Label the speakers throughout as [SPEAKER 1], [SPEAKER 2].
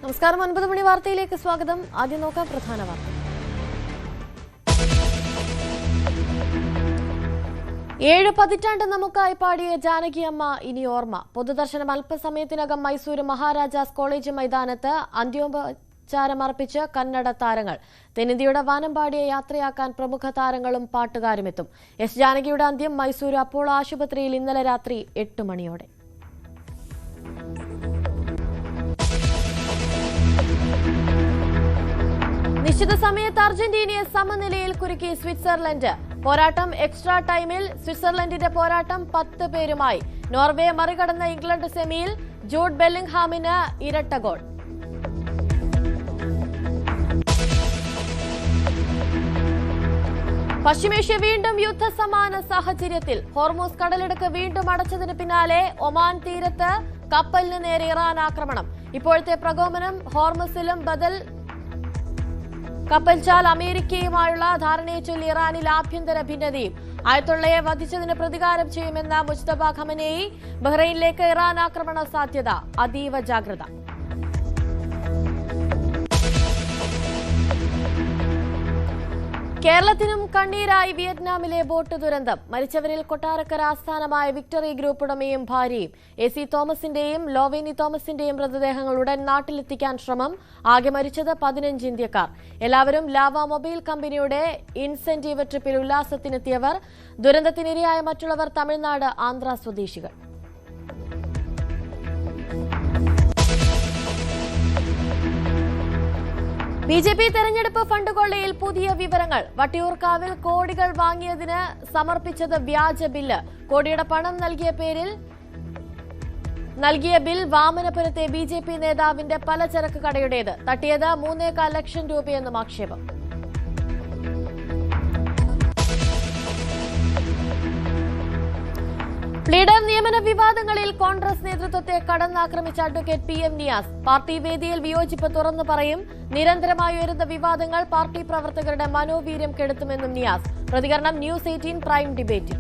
[SPEAKER 1] നമസ്കാരം 9 മണി വാർത്തയിലേക്ക് സ്വാഗതം. ആദ്യം നോക്കാം പ്രധാന വാർത്ത. 7 പതിറ്റാണ്ട് നമുക്കായി പാടിയ ജാനകിയമ്മ ഇനി ഓർമ്മ. പൊതുദർശനം അല്പസമയത്തിനകം മൈസൂർ മഹാരാജാസ് കോളേജ് മൈതാനത്ത് അന്ത്യോപചാരമർപ്പിച്ച് കന്നഡ താരങ്ങൾ. തെന്നിന്ത്യയുടെ വാനമ്പാടിയെ യാത്രയാക്കാൻ പ്രമുഖ താരങ്ങളും പാട്ടുകാരുമെത്തും. എസ് ജാനകിയുടെ അന്ത്യം മൈസൂർ അപ്പോളോ ആശുപത്രിയിൽ ഇന്നലെ രാത്രി 8 മണിയോടെ. നിശ്ചിത സമയത്ത് അർജന്റീനയെ സമനിലയിൽ കുരുക്കി സ്വിറ്റ്സർലൻഡ്. പോരാട്ടം എക്സ്ട്രാ ടൈമിൽ. സ്വിറ്റ്സർലൻഡിന്റെ പോരാട്ടം 10 പേരുമായി. നോർവയെ മറികടന്ന ഇംഗ്ലണ്ട് സെമിയിൽ. ജൂഡ് ബെല്ലിംഗ്ഹാമിന് ഇരട്ട ഗോൾ. പശ്ചിമേഷ്യ വീണ്ടും യുദ്ധസമാന സാഹചര്യത്തിൽ. ഹോർമൂസ് കടലിടുക്ക് വീണ്ടും അടച്ചതിന് പിന്നാലെ ഒമാൻ തീരത്ത് കപ്പലിന് നേരെ ഇറാൻ ആക്രമണം. ഇപ്പോഴത്തെ പ്രകോപനം ഹോർമസിലും ബദൽ കപ്പൽച്ചാൽ അമേരിക്കയുമായുള്ള ധാരണയെ ചൊല്ലി ഇറാനിൽ ആഭ്യന്തര ഭിന്നതയും. ആയത്തുള്ളയെ വധിച്ചതിന് പ്രതികാരം ചെയ്യുമെന്ന മുജ്തബ ഖമനേയി. ബഹ്റൈനിലേക്ക് ഇറാൻ ആക്രമണ സാധ്യത. അതീവ ജാഗ്രത. കേരളത്തിനും കണ്ണീരായി വിയറ്റ്നാമിലെ ബോട്ട് ദുരന്തം. മരിച്ചവരിൽ കൊട്ടാരക്കര ആസ്ഥാനമായ വിക്ടറി ഗ്രൂപ്പ് ഉടമയും ഭാര്യയും. AC തോമസിന്റെയും ലോവേനി തോമസിന്റെയും മൃതദേഹങ്ങൾ ഉടൻ നാട്ടിലെത്തിക്കാൻ ശ്രമം. ആകെ മരിച്ചത് 15 ഇന്ത്യക്കാർ. എല്ലാവരും ലാവ മൊബൈൽ കമ്പനിയുടെ ഇൻസെന്റീവ് ട്രിപ്പിൽ ഉല്ലാസത്തിനെത്തിയവർ. ദുരന്തത്തിനിരയായ മറ്റുള്ളവർ തമിഴ്നാട്, ആന്ധ്ര സ്വദേശികൾ. BJP തെരഞ്ഞെടുപ്പ് ഫണ്ട് കൊള്ളയിൽ പുതിയ വിവരങ്ങൾ. വട്ടിയൂർക്കാവിൽ കോടികൾ വാങ്ങിയതിന് സമർപ്പിച്ചത് വ്യാജ ബില്ല്. കോടിയുടെ പണം നൽകിയ ബിൽ വാമനപുരത്തെ BJP നേതാവിന്റെ പലചരക്ക് കടയുടേത്. തട്ടിയത് 3.25 ലക്ഷം രൂപയെന്നും ആക്ഷേപം. ലീഡർ നിയമന വിവാദങ്ങളിൽ കോൺഗ്രസ് നേതൃത്വത്തെ കടന്നാക്രമിച്ച അഡ്വക്കേറ്റ് PM നിയാസ്. പാർട്ടി വേദിയിൽ വിയോജിപ്പ് തുറന്നു പറയും. നിരന്തരമായി ഉയരുന്ന വിവാദങ്ങൾ പാർട്ടി പ്രവർത്തകരുടെ മനോവീര്യം കെടുത്തുമെന്നും നിയാസ്. പ്രതികരണം ന്യൂസ് 18 പ്രൈം ഡിബേറ്റിൽ.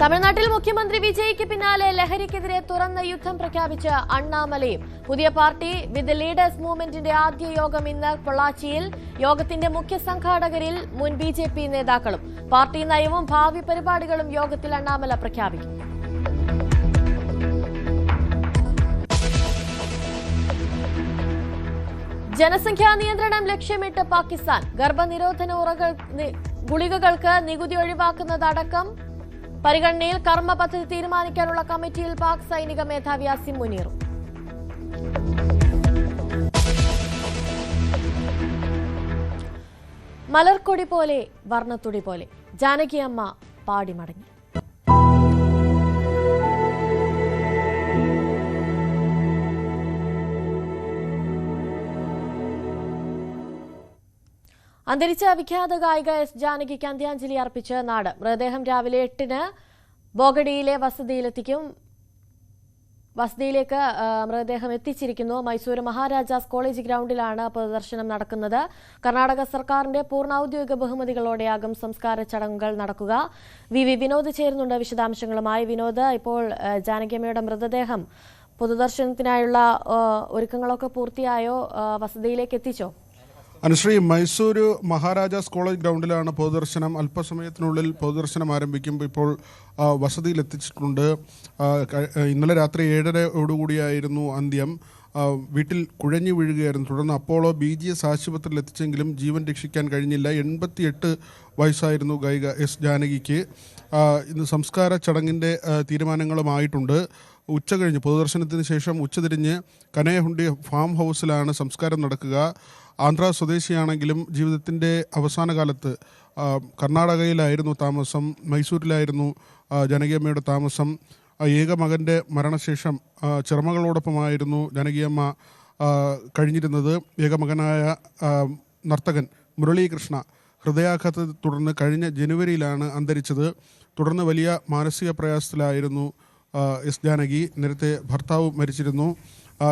[SPEAKER 1] തമിഴ്നാട്ടിൽ മുഖ്യമന്ത്രി വിജയ്ക്ക് പിന്നാലെ ലഹരിക്കെതിരെ തുറന്ന യുദ്ധം പ്രഖ്യാപിച്ച അണ്ണാമലയും. പുതിയ പാർട്ടി വിത്ത് ലീഡേഴ്സ് മൂവ്മെന്റിന്റെ ആദ്യ യോഗം ഇന്ന് പൊള്ളാച്ചിയിൽ. യോഗത്തിന്റെ മുഖ്യ സംഘാടകരിൽ മുൻ BJP നേതാക്കളും. പാർട്ടി നയവും ഭാവി പരിപാടികളും യോഗത്തിൽ അണ്ണാമല പ്രഖ്യാപിക്കും. ജനസംഖ്യാ നിയന്ത്രണം ലക്ഷ്യമിട്ട് പാകിസ്ഥാൻ. ഗർഭനിരോധന ഗുളികകൾക്ക് നികുതി ഒഴിവാക്കുന്നതടക്കം പരിഗണനയിൽ. കർമ്മ പദ്ധതി തീരുമാനിക്കാനുള്ള കമ്മിറ്റിയിൽ പാക് സൈനിക മേധാവി അസിം മുനീറും. മലർക്കൊടി പോലെ വർണ്ണത്തുടി പോലെ ജാനകിയമ്മ പാടി മടങ്ങി. അന്തരിച്ച വിഖ്യാത ഗായിക എസ് ജാനകിക്ക് അന്ത്യാഞ്ജലി അർപ്പിച്ച് നാട്. മൃതദേഹം രാവിലെ 8-ന് ബോഗഡിയിലെ വസതിയിലേക്ക് മൃതദേഹം എത്തിച്ചിരിക്കുന്നു. മൈസൂർ മഹാരാജാസ് കോളേജ് ഗ്രൗണ്ടിലാണ് പൊതുദർശനം നടക്കുന്നത്. കർണാടക സർക്കാരിന്റെ പൂർണ്ണ ഔദ്യോഗിക ബഹുമതികളോടെയാകും സംസ്കാര ചടങ്ങുകൾ നടക്കുക. വി വിനോദ് ചേരുന്നുണ്ട് വിശദാംശങ്ങളുമായി. വിനോദ്, ഇപ്പോൾ ജാനകിയമ്മയുടെ മൃതദേഹം പൊതുദർശനത്തിനായുള്ള ഒരുക്കങ്ങളൊക്കെ പൂർത്തിയായോ? വസതിയിലേക്ക് എത്തിച്ചോ?
[SPEAKER 2] അനുശ്രീ, മൈസൂർ മഹാരാജാസ് കോളേജ് ഗ്രൗണ്ടിലാണ് പൊതുദർശനം. അല്പസമയത്തിനുള്ളിൽ പൊതുദർശനം ആരംഭിക്കുമ്പോൾ ഇപ്പോൾ വസതിയിലെത്തിച്ചിട്ടുണ്ട്. ഇന്നലെ രാത്രി 7:30 അന്ത്യം. വീട്ടിൽ കുഴഞ്ഞു വീഴുകയായിരുന്നു. തുടർന്ന് അപ്പോളോ BGS ആശുപത്രിയിൽ എത്തിച്ചെങ്കിലും ജീവൻ രക്ഷിക്കാൻ കഴിഞ്ഞില്ല. 88 വയസ്സായിരുന്നു ഗായിക എസ് ജാനകിക്ക്. ഇന്ന് സംസ്കാര ചടങ്ങിൻ്റെ തീരുമാനങ്ങളുമായിട്ടുണ്ട്. ഉച്ചകഴിഞ്ഞ് പൊതുദർശനത്തിന് ശേഷം ഉച്ചതിരിഞ്ഞ് കനയഹുണ്ടി ഫാം ഹൗസിലാണ് സംസ്കാരം നടക്കുക. ആന്ധ്ര സ്വദേശിയാണെങ്കിലും ജീവിതത്തിൻ്റെ അവസാന കാലത്ത് കർണാടകയിലായിരുന്നു താമസം. മൈസൂരിലായിരുന്നു ജാനകിയമ്മയുടെ താമസം. ഏക മകൻ്റെ മരണശേഷം ചെറുമകളോടൊപ്പമായിരുന്നു ജാനകിയമ്മ കഴിഞ്ഞിരുന്നത്. ഏകമകനായ നർത്തകൻ മുരളീകൃഷ്ണ ഹൃദയാഘാതത്തെ തുടർന്ന് കഴിഞ്ഞ ജനുവരിയിലാണ് അന്തരിച്ചത്. തുടർന്ന് വലിയ മാനസിക പ്രയാസത്തിലായിരുന്നു എസ് ജാനകി. നേരത്തെ ഭർത്താവ് മരിച്ചിരുന്നു.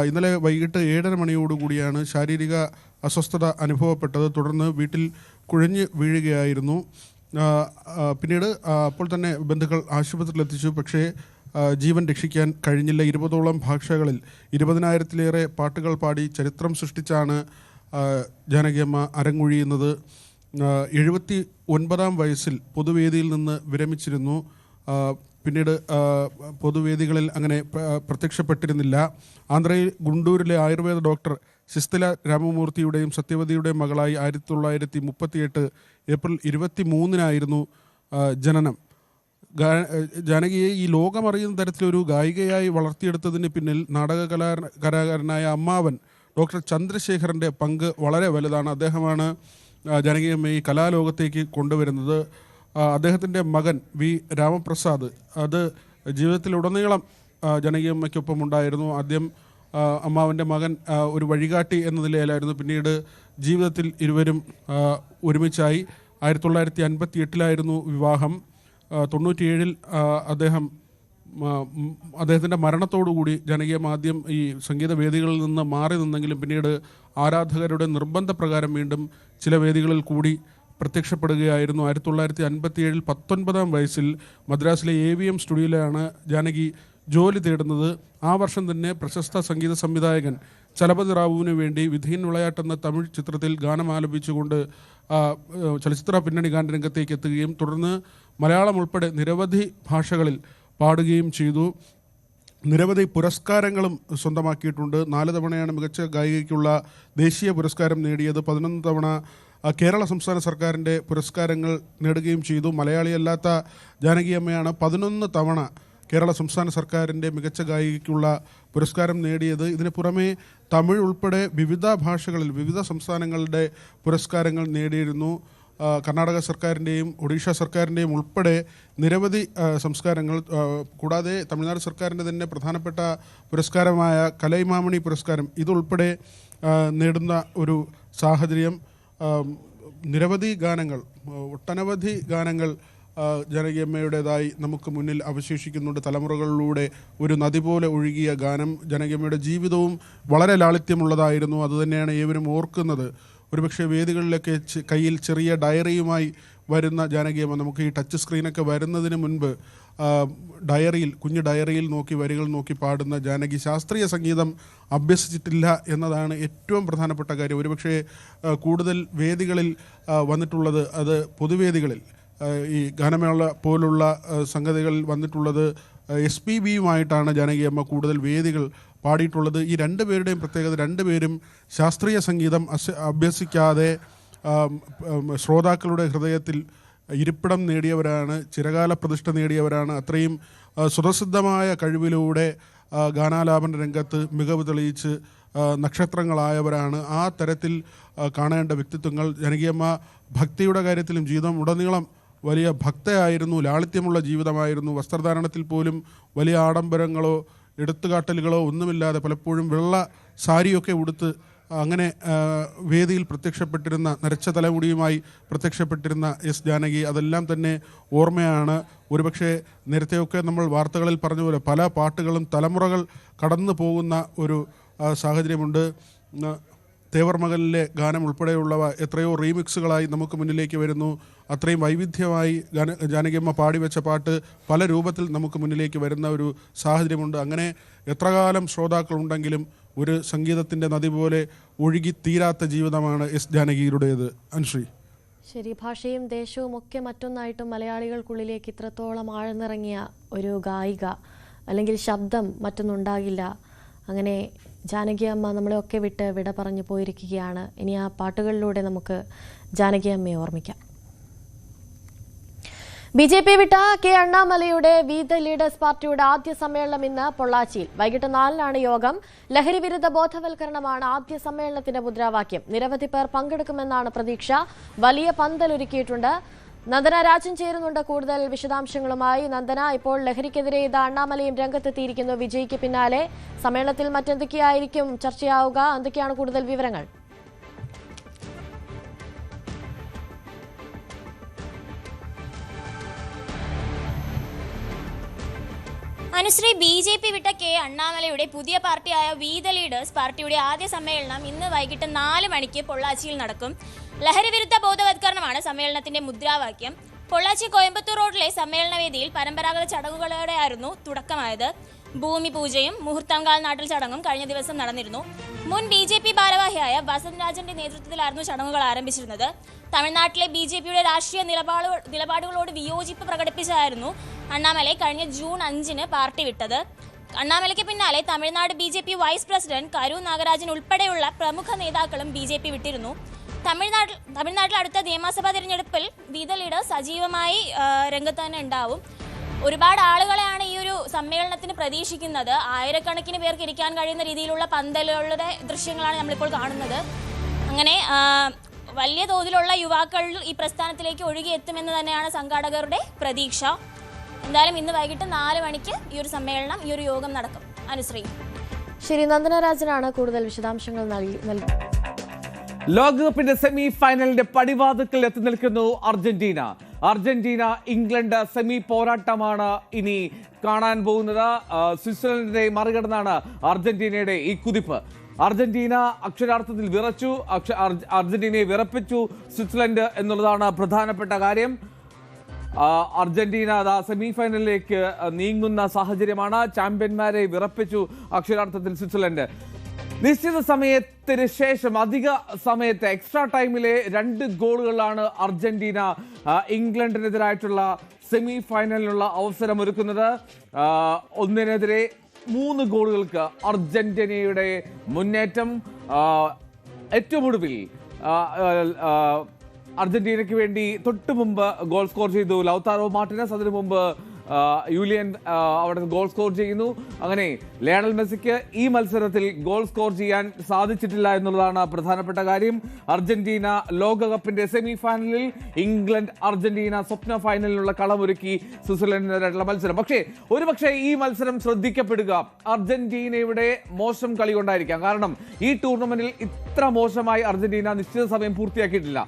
[SPEAKER 2] ഇന്നലെ വൈകിട്ട് 7:30 മണിയോടുകൂടിയാണ് ശാരീരിക അസ്വസ്ഥത അനുഭവപ്പെട്ടത്. തുടർന്ന് വീട്ടിൽ കുഴഞ്ഞ് വീഴുകയായിരുന്നു. പിന്നീട് അപ്പോൾ തന്നെ ബന്ധുക്കൾ ആശുപത്രിയിലെത്തിച്ചു. പക്ഷേ ജീവൻ രക്ഷിക്കാൻ കഴിഞ്ഞില്ല. 20ഓളം ഭാഷകളിൽ 20,000-ലേറെ പാട്ടുകൾ പാടി ചരിത്രം സൃഷ്ടിച്ചാണ് ജാനകിയമ്മ അരങ്ങൊഴിയുന്നത്. 79-ാം വയസ്സിൽ പൊതുവേദിയിൽ നിന്ന് വിരമിച്ചിരുന്നു. പിന്നീട് പൊതുവേദികളിൽ അങ്ങനെ പ്രത്യക്ഷപ്പെട്ടിരുന്നില്ല. ആന്ധ്രയിൽ ഗുണ്ടൂരിലെ ആയുർവേദ ഡോക്ടർ സിസ്തില രാമമൂർത്തിയുടെയും സത്യവതിയുടെയും മകളായി 1938 ഏപ്രിൽ 23-നായിരുന്നു ജനനം. ജാനകിയെ ഈ ലോകമറിയുന്ന തരത്തിലൊരു ഗായികയായി വളർത്തിയെടുത്തതിന് പിന്നിൽ കലാകാരനായ അമ്മാവൻ ഡോക്ടർ ചന്ദ്രശേഖരൻ്റെ പങ്ക് വളരെ വലുതാണ്. അദ്ദേഹമാണ് ജാനകിയമ്മയെ ഈ കലാലോകത്തേക്ക് കൊണ്ടുവരുന്നത്. അദ്ദേഹത്തിൻ്റെ മകൻ വി രാമപ്രസാദ് അത് ജീവിതത്തിലുടനീളം ജാനകിയമ്മയ്ക്കൊപ്പം ഉണ്ടായിരുന്നു. ആദ്യം അമ്മാവൻ്റെ മകൻ ഒരു വഴികാട്ടി എന്ന നിലയിലായിരുന്നു. പിന്നീട് ജീവിതത്തിൽ ഇരുവരും ഒരുമിച്ചായി. 1958-ലായിരുന്നു വിവാഹം. 97-ൽ അദ്ദേഹത്തിൻ്റെ മരണത്തോടുകൂടി ജാനകിയമ്മ ആദ്യം ഈ സംഗീത വേദികളിൽ നിന്ന് മാറി നിന്നെങ്കിലും പിന്നീട് ആരാധകരുടെ നിർബന്ധപ്രകാരം വീണ്ടും ചില വേദികളിൽ കൂടി പ്രത്യക്ഷപ്പെടുകയായിരുന്നു. 1957 19-ാം വയസ്സിൽ മദ്രാസിലെ AVM സ്റ്റുഡിയോയിലാണ് ജാനകി ജോലി തേടുന്നത്. ആ വർഷം തന്നെ പ്രശസ്ത സംഗീത സംവിധായകൻ ചലപതി റാവുവിന് വേണ്ടി വിധിയൻ വിളയാട്ട് എന്ന തമിഴ് ചിത്രത്തിൽ ഗാനം ആലപിച്ചുകൊണ്ട് ചലച്ചിത്ര പിന്നണി ഗാനരംഗത്തേക്ക് എത്തുകയും തുടർന്ന് മലയാളം ഉൾപ്പെടെ നിരവധി ഭാഷകളിൽ പാടുകയും ചെയ്തു. നിരവധി പുരസ്കാരങ്ങളും സ്വന്തമാക്കിയിട്ടുണ്ട്. 4 തവണയാണ് മികച്ച ഗായികയ്ക്കുള്ള ദേശീയ പുരസ്കാരം നേടിയത്. 11 തവണ കേരള സംസ്ഥാന സർക്കാരിൻ്റെ പുരസ്കാരങ്ങൾ നേടുകയും ചെയ്തു. മലയാളിയല്ലാത്ത ജാനകിയമ്മയാണ് 11 തവണ കേരള സംസ്ഥാന സർക്കാരിൻ്റെ മികച്ച ഗായികയ്ക്കുള്ള പുരസ്കാരം നേടിയത്. ഇതിന് പുറമെ തമിഴ് ഉൾപ്പെടെ വിവിധ ഭാഷകളിൽ വിവിധ സംസ്ഥാനങ്ങളുടെ പുരസ്കാരങ്ങൾ നേടിയിരുന്നു. കർണാടക സർക്കാരിൻ്റെയും ഒഡീഷ സർക്കാരിൻ്റെയും ഉൾപ്പെടെ നിരവധി സംസ്കാരങ്ങൾ, കൂടാതെ തമിഴ്നാട് സർക്കാരിൻ്റെ തന്നെ പ്രധാനപ്പെട്ട പുരസ്കാരമായ കലൈമാമണി പുരസ്കാരം ഇതുൾപ്പെടെ നേടുന്ന ഒരു സാഹചര്യം. നിരവധി ഗാനങ്ങൾ, ഒട്ടനവധി ഗാനങ്ങൾ ജാനകിയമ്മയുടേതായി നമുക്ക് മുന്നിൽ അവശേഷിക്കുന്നുണ്ട്. തലമുറകളിലൂടെ ഒരു നദി പോലെ ഒഴുകിയ ഗാനം. ജാനകിയമ്മയുടെ ജീവിതവും വളരെ ലാളിത്യമുള്ളതായിരുന്നു. അതുതന്നെയാണ് ഏവരും ഓർക്കുന്നത്. ഒരുപക്ഷെ വേദികളിലൊക്കെ കയ്യിൽ ചെറിയ ഡയറിയുമായി വരുന്ന ജാനകിയമ്മ, നമുക്ക് ഈ ടച്ച് സ്ക്രീനൊക്കെ വരുന്നതിന് മുൻപ് കുഞ്ഞു ഡയറിയിൽ നോക്കി വരികൾ നോക്കി പാടുന്ന ജാനകി ശാസ്ത്രീയ സംഗീതം അഭ്യസിച്ചിട്ടില്ല എന്നതാണ് ഏറ്റവും പ്രധാനപ്പെട്ട കാര്യം. ഒരുപക്ഷെ കൂടുതൽ വേദികളിൽ വന്നിട്ടുള്ളത് അത് പൊതുവേദികളിൽ ഈ ഗാനമേള പോലുള്ള സംഗതികളിൽ വന്നിട്ടുള്ളത് SPBയുമായിട്ടാണ് ജാനകിയമ്മ കൂടുതൽ വേദികൾ പാടിയിട്ടുള്ളത്. ഈ രണ്ടുപേരുടെയും പ്രത്യേകത, രണ്ടുപേരും ശാസ്ത്രീയ സംഗീതം അഭ്യസിക്കാതെ ശ്രോതാക്കളുടെ ഹൃദയത്തിൽ ഇരിപ്പിടം നേടിയവരാണ്, ചിരകാല പ്രതിഷ്ഠ നേടിയവരാണ്. അത്രയും സ്വതസിദ്ധമായ കഴിവിലൂടെ ഗാനാലാപന രംഗത്ത് മികവ് തെളിയിച്ച് നക്ഷത്രങ്ങളായവരാണ്. ആ തരത്തിൽ കാണേണ്ട വ്യക്തിത്വങ്ങൾ. ജാനകിയമ്മ ഭക്തിയുടെ കാര്യത്തിലും ജീവിതം ഉടനീളം വലിയ ഭക്തയായിരുന്നു. ലാളിത്യമുള്ള ജീവിതമായിരുന്നു. വസ്ത്രധാരണത്തിൽ പോലും വലിയ ആഡംബരങ്ങളോ എടുത്തുകാട്ടലുകളോ ഒന്നുമില്ലാതെ പലപ്പോഴും വെള്ള സാരിയൊക്കെ ഉടുത്ത് അങ്ങനെ വേദിയിൽ പ്രത്യക്ഷപ്പെട്ടിരുന്ന, നരച്ച തലമുടിയുമായി പ്രത്യക്ഷപ്പെട്ടിരുന്ന ജാനകി. അതെല്ലാം തന്നെ ഓർമ്മയാണ്. ഒരുപക്ഷെ നേരത്തെയൊക്കെ നമ്മൾ വാർത്തകളിൽ പറഞ്ഞ പോലെ പല പാട്ടുകളും തലമുറകൾ കടന്നു പോകുന്ന ഒരു സാഹചര്യമുണ്ട്. തേവർ മകനിലെ ഗാനം ഉൾപ്പെടെയുള്ളവ എത്രയോ റീമിക്സുകളായി നമുക്ക് മുന്നിലേക്ക് വരുന്നു. അത്രയും വൈവിധ്യമായി ജാനകിയമ്മ പാടിവെച്ച പാട്ട് പല രൂപത്തിൽ നമുക്ക് മുന്നിലേക്ക് വരുന്ന ഒരു സാഹചര്യമുണ്ട്. അങ്ങനെ എത്രകാലം ശ്രോതാക്കളുണ്ടെങ്കിലും ഒരു സംഗീതത്തിൻ്റെ നദി പോലെ ഒഴുകി തീരാത്ത ജീവിതമാണ് ജാനകിയുടേത്. അനുശ്രീ,
[SPEAKER 1] ശരി. ഭാഷയും ദേശവും ഒക്കെ മറ്റൊന്നായിട്ടും മലയാളികൾക്കുള്ളിലേക്ക് ഇത്രത്തോളം ആഴ്ന്നിറങ്ങിയ ഒരു ഗായിക അല്ലെങ്കിൽ ശബ്ദം മറ്റൊന്നുണ്ടാകില്ല. അങ്ങനെ ജാനകിയമ്മ നമ്മളെയൊക്കെ വിട്ട് വിട പറഞ്ഞു പോയിരിക്കുകയാണ്. ഇനി ആ പാട്ടുകളിലൂടെ നമുക്ക് ജാനകിയമ്മയെ ഓർമ്മിക്കാം. BJP വിട്ട കെ അണ്ണാമലയുടെ വി ദ ലീഡേഴ്സ് പാർട്ടിയുടെ ആദ്യ സമ്മേളനം ഇന്ന് പൊള്ളാച്ചിയിൽ. വൈകിട്ട് 4-നാണ് യോഗം. ലഹരി വിരുദ്ധ ബോധവൽക്കരണമാണ് ആദ്യ സമ്മേളനത്തിന്റെ മുദ്രാവാക്യം. നിരവധി പേർ പങ്കെടുക്കുമെന്നാണ് പ്രതീക്ഷ. വലിയ പന്തലൊരുക്കിയിട്ടുണ്ട്. നന്ദന രാജൻ ചേരുന്നുണ്ട് കൂടുതൽ വിശദാംശങ്ങളുമായി. നന്ദന, ഇപ്പോൾ ലഹരിക്കെതിരെ ഇത് അണ്ണാമലയും രംഗത്തെത്തിയിരിക്കുന്നു. വിജയ്ക്ക് പിന്നാലെ സമ്മേളനത്തിൽ മറ്റെന്തൊക്കെയായിരിക്കും ചർച്ചയാവുക? എന്തൊക്കെയാണ് കൂടുതൽ വിവരങ്ങൾ?
[SPEAKER 3] അനുശ്രീ, BJP വിട്ട കെ അണ്ണാമലയുടെ പുതിയ പാർട്ടിയായ വി ദ ലീഡേഴ്സ് പാർട്ടിയുടെ ആദ്യ സമ്മേളനം ഇന്ന് വൈകിട്ട് 4 മണിക്ക് പൊള്ളാച്ചിയിൽ നടക്കും. ലഹരി വിരുദ്ധ ബോധവത്കരണമാണ് സമ്മേളനത്തിന്റെ മുദ്രാവാക്യം. പൊള്ളാച്ചി കോയമ്പത്തൂർ റോഡിലെ സമ്മേളന വേദിയിൽ പരമ്പരാഗത ചടങ്ങുകളോടെയായിരുന്നു തുടക്കമായത്. ഭൂമി പൂജയും മുഹൂർത്തംകാൽ നാട്ടിൽ ചടങ്ങും കഴിഞ്ഞ ദിവസം നടന്നിരുന്നു. മുൻ BJP ഭാരവാഹിയായ വസന്ത് രാജന്റെ നേതൃത്വത്തിലായിരുന്നു ചടങ്ങുകൾ ആരംഭിച്ചിരുന്നത്. തമിഴ്നാട്ടിലെ BJPയുടെ രാഷ്ട്രീയ നിലപാടുകളോട് വിയോജിപ്പ് പ്രകടിപ്പിച്ചായിരുന്നു അണ്ണാമലൈ കഴിഞ്ഞ ജൂൺ 5-ന് പാർട്ടി വിട്ടത്. അണ്ണാമലയ്ക്ക് പിന്നാലെ Tamil Nadu BJP vice president Karur Nagarajan ഉൾപ്പെടെയുള്ള പ്രമുഖ നേതാക്കളും BJP വിട്ടിരുന്നു. തമിഴ്നാട്ടിൽ അടുത്ത നിയമസഭാ തിരഞ്ഞെടുപ്പിൽ വിത ലീഡർ സജീവമായി രംഗത്ത് തന്നെ ഉണ്ടാവും. ഒരുപാട് ആളുകളെയാണ് ഈ ഒരു സമ്മേളനത്തിന് പ്രതീക്ഷിക്കുന്നത്. ആയിരക്കണക്കിന് പേർക്ക് ഇരിക്കാൻ കഴിയുന്ന രീതിയിലുള്ള പന്തലുകളുടെ ദൃശ്യങ്ങളാണ് നമ്മളിപ്പോൾ കാണുന്നത്. അങ്ങനെ വലിയ തോതിലുള്ള യുവാക്കൾ ഈ പ്രസ്ഥാനത്തിലേക്ക് ഒഴുകിയെത്തുമെന്ന് തന്നെയാണ് സംഘാടകരുടെ പ്രതീക്ഷ. എന്തായാലും ഇന്ന് വൈകിട്ട് 4 മണിക്ക് ഈ ഒരു സമ്മേളനം, ഈ ഒരു യോഗം നടക്കും. അനുശ്രീ.
[SPEAKER 1] ശരി, നന്ദനരാജനാണ് കൂടുതൽ വിശദാംശങ്ങൾ നൽകി.
[SPEAKER 4] ലോകകപ്പിന്റെ സെമി ഫൈനലിന്റെ പടിവാതിക്കൽ എത്തി നിൽക്കുന്നു അർജന്റീന ഇംഗ്ലണ്ട് സെമി പോരാട്ടമാണ് ഇനി കാണാൻ പോകുന്നത്. സ്വിറ്റ്സർലൻഡിനെ മറികടന്നാണ് അർജന്റീനയുടെ ഈ കുതിപ്പ്. അർജന്റീന അക്ഷരാർത്ഥത്തിൽ വിറച്ചു, അർജന്റീനയെ വിറപ്പിച്ചു സ്വിറ്റ്സർലൻഡ് എന്നുള്ളതാണ് പ്രധാനപ്പെട്ട കാര്യം. അർജന്റീന സെമി ഫൈനലിലേക്ക് നീങ്ങുന്ന സാഹചര്യമാണ്. ചാമ്പ്യന്മാരെ വിറപ്പിച്ചു അക്ഷരാർത്ഥത്തിൽ സ്വിറ്റ്സർലൻഡ്. നിശ്ചിത സമയത്തിന് ശേഷം അധിക സമയത്ത് എക്സ്ട്രാ ടൈമിലെ 2 ഗോളുകളാണ് അർജന്റീന ഇംഗ്ലണ്ടിനെതിരായിട്ടുള്ള സെമി ഫൈനലിനുള്ള അവസരമൊരുക്കുന്നത്. 1-നെതിരെ 3 ഗോളുകൾക്ക് അർജന്റീനയുടെ മുന്നേറ്റം. ഏറ്റവും ഒടുവിൽ അർജന്റീനയ്ക്ക് വേണ്ടി തൊട്ടു മുമ്പ് ഗോൾ സ്കോർ ചെയ്തു ലൗതാരോ മാർട്ടിനസ്. അതിനു മുമ്പ് യൂലിയൻ അവിടെ ഗോൾ സ്കോർ ചെയ്യുന്നു. അങ്ങനെ ലയണൽ മെസ്സിക്ക് ഈ മത്സരത്തിൽ ഗോൾ സ്കോർ ചെയ്യാൻ സാധിച്ചിട്ടില്ല എന്നുള്ളതാണ് പ്രധാനപ്പെട്ട കാര്യം. അർജന്റീന ലോകകപ്പിന്റെ സെമി ഫൈനലിൽ ഇംഗ്ലണ്ട് അർജന്റീന സ്വപ്ന ഫൈനലിനുള്ള കളമൊരുക്കി സ്വിറ്റ്സർലൻഡിനെതിരായിട്ടുള്ള മത്സരം. ഒരുപക്ഷെ ഈ മത്സരം ശ്രദ്ധിക്കപ്പെടുക അർജന്റീനയുടെ മോശം കളി കൊണ്ടായിരിക്കാം. കാരണം ഈ ടൂർണമെന്റിൽ ഇത്ര മോശമായി അർജന്റീന നിശ്ചിത സമയം പൂർത്തിയാക്കിയിട്ടില്ല.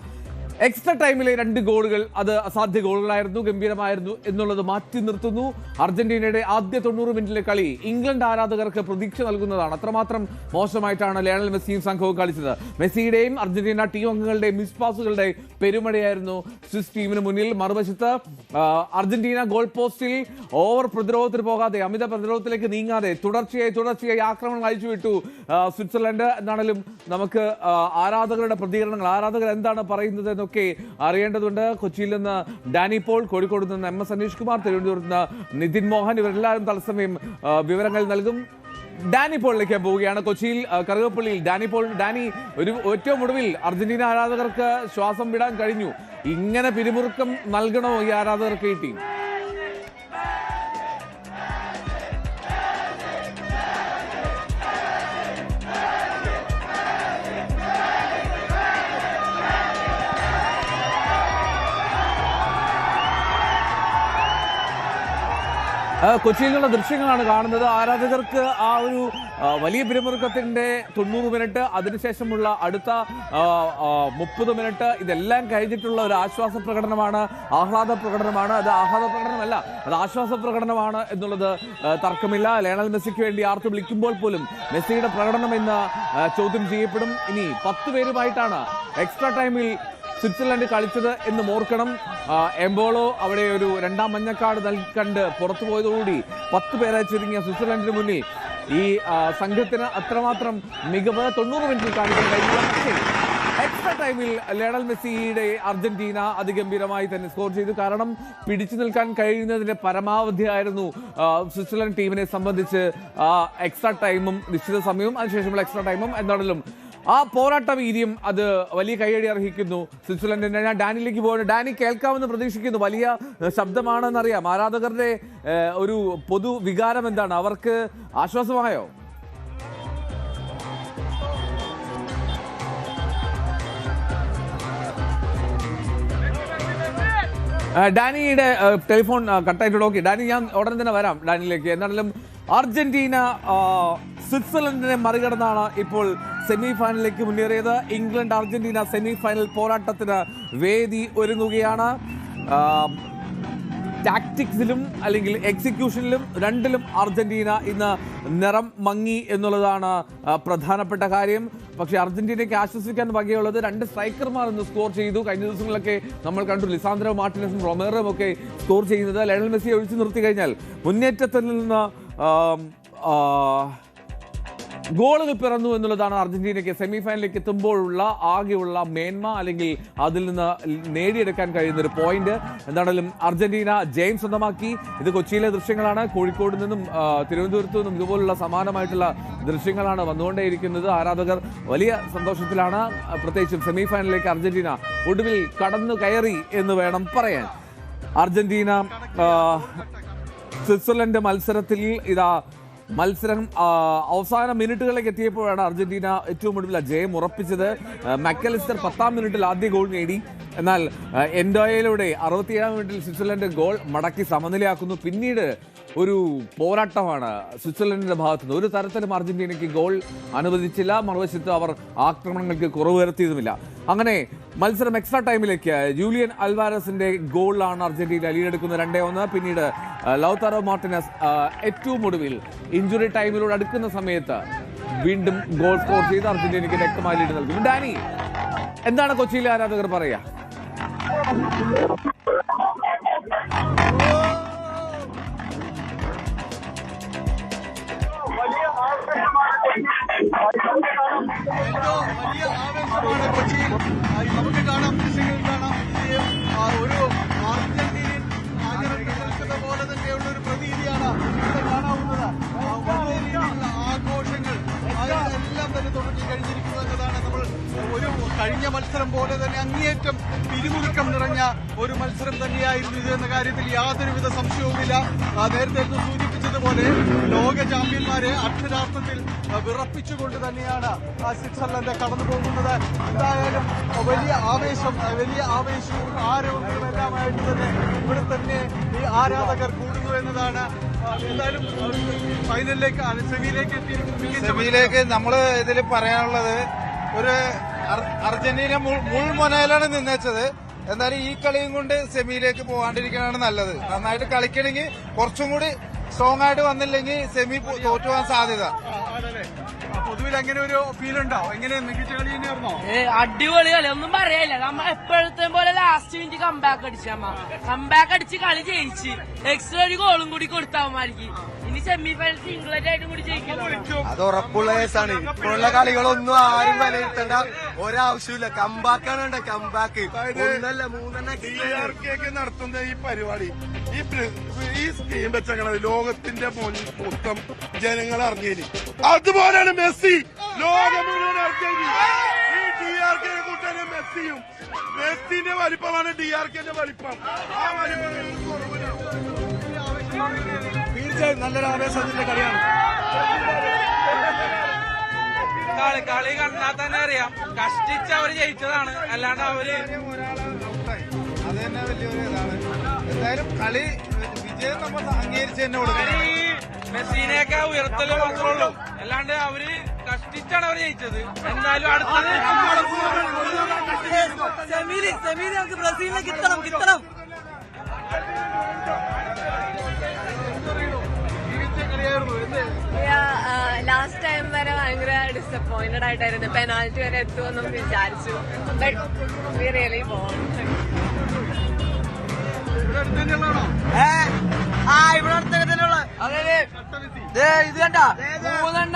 [SPEAKER 4] എക്സ്ട്രാ ടൈമിലെ 2 ഗോളുകൾ അത് അസാധ്യ ഗോളുകളായിരുന്നു, ഗംഭീരമായിരുന്നു എന്നുള്ളത് മാറ്റി നിർത്തുന്നു. അർജന്റീനയുടെ ആദ്യ 90 മിനിറ്റിലെ കളി ഇംഗ്ലണ്ട് ആരാധകർക്ക് പ്രതീക്ഷ നൽകുന്നതാണ്. അത്രമാത്രം മോശമായിട്ടാണ് ലയണൽ മെസ്സിയും സംഘവും കളിച്ചത്. മെസ്സിയുടെയും അർജന്റീന ടീം അംഗങ്ങളുടെയും മിസ് പാസുകളുടെ പെരുമഴയായിരുന്നു സ്വിസ് ടീമിന് മുന്നിൽ. മറുവശത്ത് അർജന്റീന ഗോൾ പോസ്റ്റിൽ ഓവർ പ്രതിരോധത്തിന് പോകാതെ, അമിത പ്രതിരോധത്തിലേക്ക് നീങ്ങാതെ തുടർച്ചയായി ആക്രമണം അയച്ചുവിട്ടു സ്വിറ്റ്സർലൻഡ്. എന്നാണെങ്കിലും നമുക്ക് ആരാധകരുടെ പ്രതികരണങ്ങൾ, ആരാധകർ എന്താണ് പറയുന്നത് എന്നൊക്കെ അറിയേണ്ടതുണ്ട്. കൊച്ചിയിൽ നിന്ന് ഡാനി പോൾ, കോഴിക്കോട് നിന്ന് MS അനീഷ് കുമാർ, തിരുവനന്തപുരത്ത് നിന്ന് നിതിൻ മോഹൻ, ഇവരെല്ലാവരും തത്സമയം വിവരങ്ങൾ നൽകും. ഡാനി പോളിലേക്ക് പോവുകയാണ്. കൊച്ചിയിൽ കറുകപ്പള്ളിയിൽ ഡാനി ഏറ്റവും ഒടുവിൽ അർജന്റീന ആരാധകർക്ക് ശ്വാസം വിടാൻ കഴിഞ്ഞു. ഇങ്ങനെ പിരിമുറുക്കം നൽകണോ ഈ ആരാധകർക്ക് ഈ ടീം? കൊച്ചിയിലുള്ള ദൃശ്യങ്ങളാണ് കാണുന്നത്. ആരാധകർക്ക് ആ ഒരു വലിയ പിരിമുറുക്കത്തിന്റെ 90 മിനിറ്റ്, അതിനുശേഷമുള്ള അടുത്ത 30 മിനിറ്റ്, ഇതെല്ലാം കഴിഞ്ഞിട്ടുള്ള ഒരു ആശ്വാസ പ്രകടനമാണ്, ആഹ്ലാദ പ്രകടനമാണ്. അത് ആഹ്ലാദ പ്രകടനമല്ല, അത് ആശ്വാസ പ്രകടനമാണ് എന്നുള്ളത് തർക്കമില്ല. ലയണൽ മെസ്സിക്ക് വേണ്ടി ആർത്തു വിളിക്കുമ്പോൾ പോലും മെസ്സിയുടെ പ്രകടനം ഇന്ന് ചോദ്യം ചെയ്യപ്പെടും. ഇനി 10 പേരുമായിട്ടാണ് എക്സ്ട്രാ ടൈമിൽ സ്വിറ്റ്സർലൻഡ് കളിച്ചത് എന്ന് ഓർക്കണം. എംബോളോ അവിടെ ഒരു 2ാം മഞ്ഞക്കാട് കണ്ട് പുറത്തു പോയതോടുകൂടി 10 പേരെ ചുരുങ്ങിയ സ്വിറ്റ്സർലൻഡിന് മുന്നിൽ ഈ സംഘത്തിന് അത്രമാത്രം മികവ് 90 മിനിറ്റിൽ കാണിക്കാൻ കഴിഞ്ഞില്ല. പക്ഷേ എക്സ്ട്രാ ടൈമിൽ ലയണൽ മെസ്സിയുടെ അർജന്റീന അതിഗംഭീരമായി തന്നെ സ്കോർ ചെയ്തു. കാരണം പിടിച്ചു നിൽക്കാൻ കഴിയുന്നതിന്റെ പരമാവധിയായിരുന്നു സ്വിറ്റ്സർലൻഡ് ടീമിനെ സംബന്ധിച്ച് എക്സ്ട്രാ ടൈമും നിശ്ചിത സമയവും അതിനുശേഷമുള്ള എക്സ്ട്രാ ടൈമും. എന്താണെങ്കിലും ആ പോരാട്ട വീര്യം അത് വലിയ കൈയടി അർഹിക്കുന്നു സ്വിറ്റ്സർലൻഡിന്. ഞാൻ ഡാനിയിലേക്ക് പോകുന്നു. ഡാനി, കേൾക്കാമെന്ന് പ്രതീക്ഷിക്കുന്നു. വലിയ ശബ്ദമാണെന്നറിയാം. ആരാധകരുടെ ഒരു പൊതു വികാരം എന്താണ്? അവർക്ക് ആശ്വാസമായോ? ഡാനിയുടെ ടെലിഫോൺ കട്ടായിട്ട്. ഓക്കെ ഡാനി, ഞാൻ ഉടനെ തന്നെ വരാം ഡാനിയിലേക്ക്. എന്നാലും അർജന്റീന സ്വിറ്റ്സർലൻഡിനെ മറികടന്നാണ് ഇപ്പോൾ സെമി ഫൈനലിലേക്ക് മുന്നേറിയത്. ഇംഗ്ലണ്ട് അർജന്റീന സെമി ഫൈനൽ പോരാട്ടത്തിന് വേദി ഒരുങ്ങുകയാണ്. ടാക്ടിക്സിലും അല്ലെങ്കിൽ എക്സിക്യൂഷനിലും രണ്ടിലും അർജന്റീന ഇന്ന് നിറം മങ്ങി എന്നുള്ളതാണ് പ്രധാനപ്പെട്ട കാര്യം. പക്ഷേ അർജന്റീനയ്ക്ക് ആശ്വസിക്കാൻ വകയുള്ളത് 2 സ്ട്രൈക്കർമാർ ഇന്ന് സ്കോർ ചെയ്തു. കഴിഞ്ഞ ദിവസങ്ങളിലൊക്കെ നമ്മൾ കണ്ടു ലിസാൻഡ്രോ മാർട്ടിനസും റൊമേറോയും ഒക്കെ സ്കോർ ചെയ്യുന്നത്. ലയണൽ മെസ്സിയെ ഒഴിച്ചു നിർത്തി കഴിഞ്ഞാൽ മുന്നേറ്റത്തിൽ നിന്ന് ഗോളുകൾ പിറന്നു എന്നുള്ളതാണ് അർജന്റീനയ്ക്ക് സെമി ഫൈനലിലേക്ക് എത്തുമ്പോഴുള്ള ആകെയുള്ള മേന്മ, അല്ലെങ്കിൽ അതിൽ നിന്ന് നേടിയെടുക്കാൻ കഴിയുന്ന ഒരു പോയിന്റ്. എന്താണെങ്കിലും അർജന്റീന ജയം സ്വന്തമാക്കി. ഇത് കൊച്ചിയിലെ ദൃശ്യങ്ങളാണ്. കോഴിക്കോട് നിന്നും തിരുവനന്തപുരത്തു നിന്നും ഇതുപോലുള്ള സമാനമായിട്ടുള്ള ദൃശ്യങ്ങളാണ് വന്നുകൊണ്ടേയിരിക്കുന്നത്. ആരാധകർ വലിയ സന്തോഷത്തിലാണ്. പ്രത്യേകിച്ചും സെമി ഫൈനലിലേക്ക് അർജന്റീന ഒടുവിൽ കടന്നു കയറി എന്ന് വേണം പറയാൻ. അർജന്റീന സ്വിറ്റ്സർലൻഡ് മത്സരത്തിൽ മത്സരം അവസാന മിനിറ്റുകളിലേക്ക് എത്തിയപ്പോഴാണ് അർജന്റീന ഏറ്റവും ഒടുവിൽ ജയം ഉറപ്പിച്ചത്. മക്കലിസ്റ്റർ 10-ാം മിനിറ്റിൽ ആദ്യ ഗോൾ നേടി. എന്നാൽ എൻഡോയയിലൂടെ 67-ാം മിനിറ്റിൽ സ്വിറ്റ്സർലൻഡ് ഗോൾ മടക്കി സമനിലയാക്കുന്നു. പിന്നീട് ഒരു പോരാട്ടമാണ് സ്വിറ്റ്സർലൻഡിന്റെ ഭാഗത്തുനിന്ന്. ഒരു തരത്തിലും അർജന്റീനയ്ക്ക് ഗോൾ അനുവദിച്ചില്ല. മറുവശത്ത് അവർ ആക്രമണങ്ങൾക്ക് കുറവ് വരുത്തിയതുമില്ല. അങ്ങനെ മത്സരം എക്സ്ട്രാ ടൈമിലേക്ക് ജൂലിയൻ അൽവാരസിന്റെ ഗോളിലാണ് അർജന്റീന ലീഡെടുക്കുന്നത് 2-1. പിന്നീട് ലൗതാരോ മാർട്ടിനസ് ഏറ്റവും ഒടുവിൽ ഇഞ്ചുറി ടൈമിലൂടെ അടുക്കുന്ന സമയത്ത് വീണ്ടും ഗോൾ സ്കോർ ചെയ്ത് അർജന്റീനയ്ക്ക് വ്യക്തമായ ലീഡ് നൽകും. ഡാനി, എന്താണ് കൊച്ചിയിലെ ആരാധകർ പറയുക?
[SPEAKER 5] വലിയ ആവേശമാണ് കൊച്ചിയിൽ. നമുക്ക് കാണാം, ദൃശ്യങ്ങളിൽ കാണാം. ഒരു അർജന്റീനിയൻ നിൽക്കുന്ന പോലെ തന്നെയുള്ള ഒരു പ്രതീതിയാണ് ഇവിടെ കാണാവുന്നത്. വലിയ രീതിയിലുള്ള ആഘോഷങ്ങൾ എല്ലാം തന്നെ തുടങ്ങി കഴിഞ്ഞിരിക്കുന്നു എന്നതാണ്. നമ്മൾ ഒരു കഴിഞ്ഞ മത്സരം പോലെ തന്നെ അങ്ങേയറ്റം പിരിമുറുക്കം നിറഞ്ഞ ഒരു മത്സരം തന്നെയായിരുന്നു ഇത് എന്ന കാര്യത്തിൽ യാതൊരുവിധ സംശയവുമില്ല. നേരത്തെ സൂചിപ്പിച്ചതുപോലെ ലോക ചാമ്പ്യന്മാരെ അക്ഷരാർത്ഥത്തിൽ വിറപ്പിച്ചുകൊണ്ട് തന്നെയാണ് സ്വിറ്റ്സർലൻഡ് കടന്നു പോകുന്നത്. എന്തായാലും വലിയ ആവേശവും ആരോഗ്യവും എല്ലാമായിട്ട് തന്നെ ഇവിടെ തന്നെ ഈ ആരാധകർ കൂടുന്നു എന്നതാണ്. എന്തായാലും ഫൈനലിലേക്ക് സെമിയിലേക്ക് നമ്മൾ ഇതിൽ പറയാനുള്ളത്, ഒരു അർജന്റീന മുൾമുനയിലാണ് നിന്നേച്ചത്. എന്നാലും ഈ കളിയും കൊണ്ട് സെമിയിലേക്ക് പോകാണ്ടിരിക്കാനാണ് നല്ലത്. നന്നായിട്ട് കളിക്കണമെങ്കിൽ കുറച്ചും കൂടി സ്ട്രോങ് ആയിട്ട് വന്നില്ലെങ്കിൽ സെമി തോറ്റുപോകാൻ സാധ്യത. പൊതുവിൽ അങ്ങനെ ഒരു ഫീൽ ഉണ്ടോ? എങ്ങനെ മികച്ച കളി തന്നെയായിരുന്നോ?
[SPEAKER 6] അടിപൊളി കളി, ഒന്നും പറയല്ല. നമ്മ എപ്പോഴത്തെ പോലെ ലാസ്റ്റ് മിനിറ്റ് കംബാക്ക് അടിച്ച് കളി ജയിച്ച് എക്സ്ട്രാ ഒരു ഗോളും കൂടി കൊടുത്താവന്മാർക്ക് ഇനി സെമി ഫൈനൽ സിംഗിളായിട്ട് ആയിട്ടും കൂടി ജയിക്കണം.
[SPEAKER 7] അത് ഉറപ്പുള്ള കേസാണ്. ഇപ്പോഴുള്ള കളികളൊന്നും ആരും വിലയിരുത്തേണ്ട ഒരാവശ്യമില്ല. കംബാക്കാണ് വേണ്ട, കംബാക്ക്. 3
[SPEAKER 5] നടത്തുന്ന ഈ പരിപാടി, ഈ സ്കീം വെച്ചത് ലോകത്തിന്റെ മൊത്തം ജനങ്ങൾ അറിഞ്ഞേന്. അതുപോലെയാണ് മെസ്സി ലോകം മുഴുവൻ അറിഞ്ഞേന്. ഈ DRK കൂട്ടാനും മെസ്സിയും, മെസ്സിന്റെ വലിപ്പമാണ് DRKന്റെ വലിപ്പം. ആ വലിപ്പം തീർച്ചയായും നല്ലൊരു ആവേശത്തിന്റെ കളിയാണ്.
[SPEAKER 6] കളി കണ്ടാൽ തന്നെ അറിയാം, കഷ്ടിച്ച് അവര് ജയിച്ചതാണ്. അല്ലാണ്ട് അവര്
[SPEAKER 5] അത് തന്നെ വലിയൊരു ഇതാണ്. എന്തായാലും കളി വിജയം നമ്മൾ അംഗീകരിച്ച് തന്നെ കൊടുക്കണം.
[SPEAKER 6] മെസ്സിനെയൊക്കെ ഉയർത്തല് മാത്രമേ ഉള്ളൂ, അല്ലാണ്ട് അവര് കഷ്ടിച്ചാണ് അവർ ജയിച്ചത്. എന്തായാലും അടുത്തത്
[SPEAKER 8] നമുക്ക് ബ്രസീലിനെ കിട്ടണം. ലാസ്റ്റ് ടൈം വരെ ഭയങ്കര ഡിസപ്പോയിന്റഡ് ആയിട്ടായിരുന്നു. പെനാൽറ്റി വരെ എത്തുമെന്ന് വിചാരിച്ചു. But we really won. ഇവിടെ അടുത്തൊക്കെ തന്നെയുള്ള ഇത് കണ്ട 3-1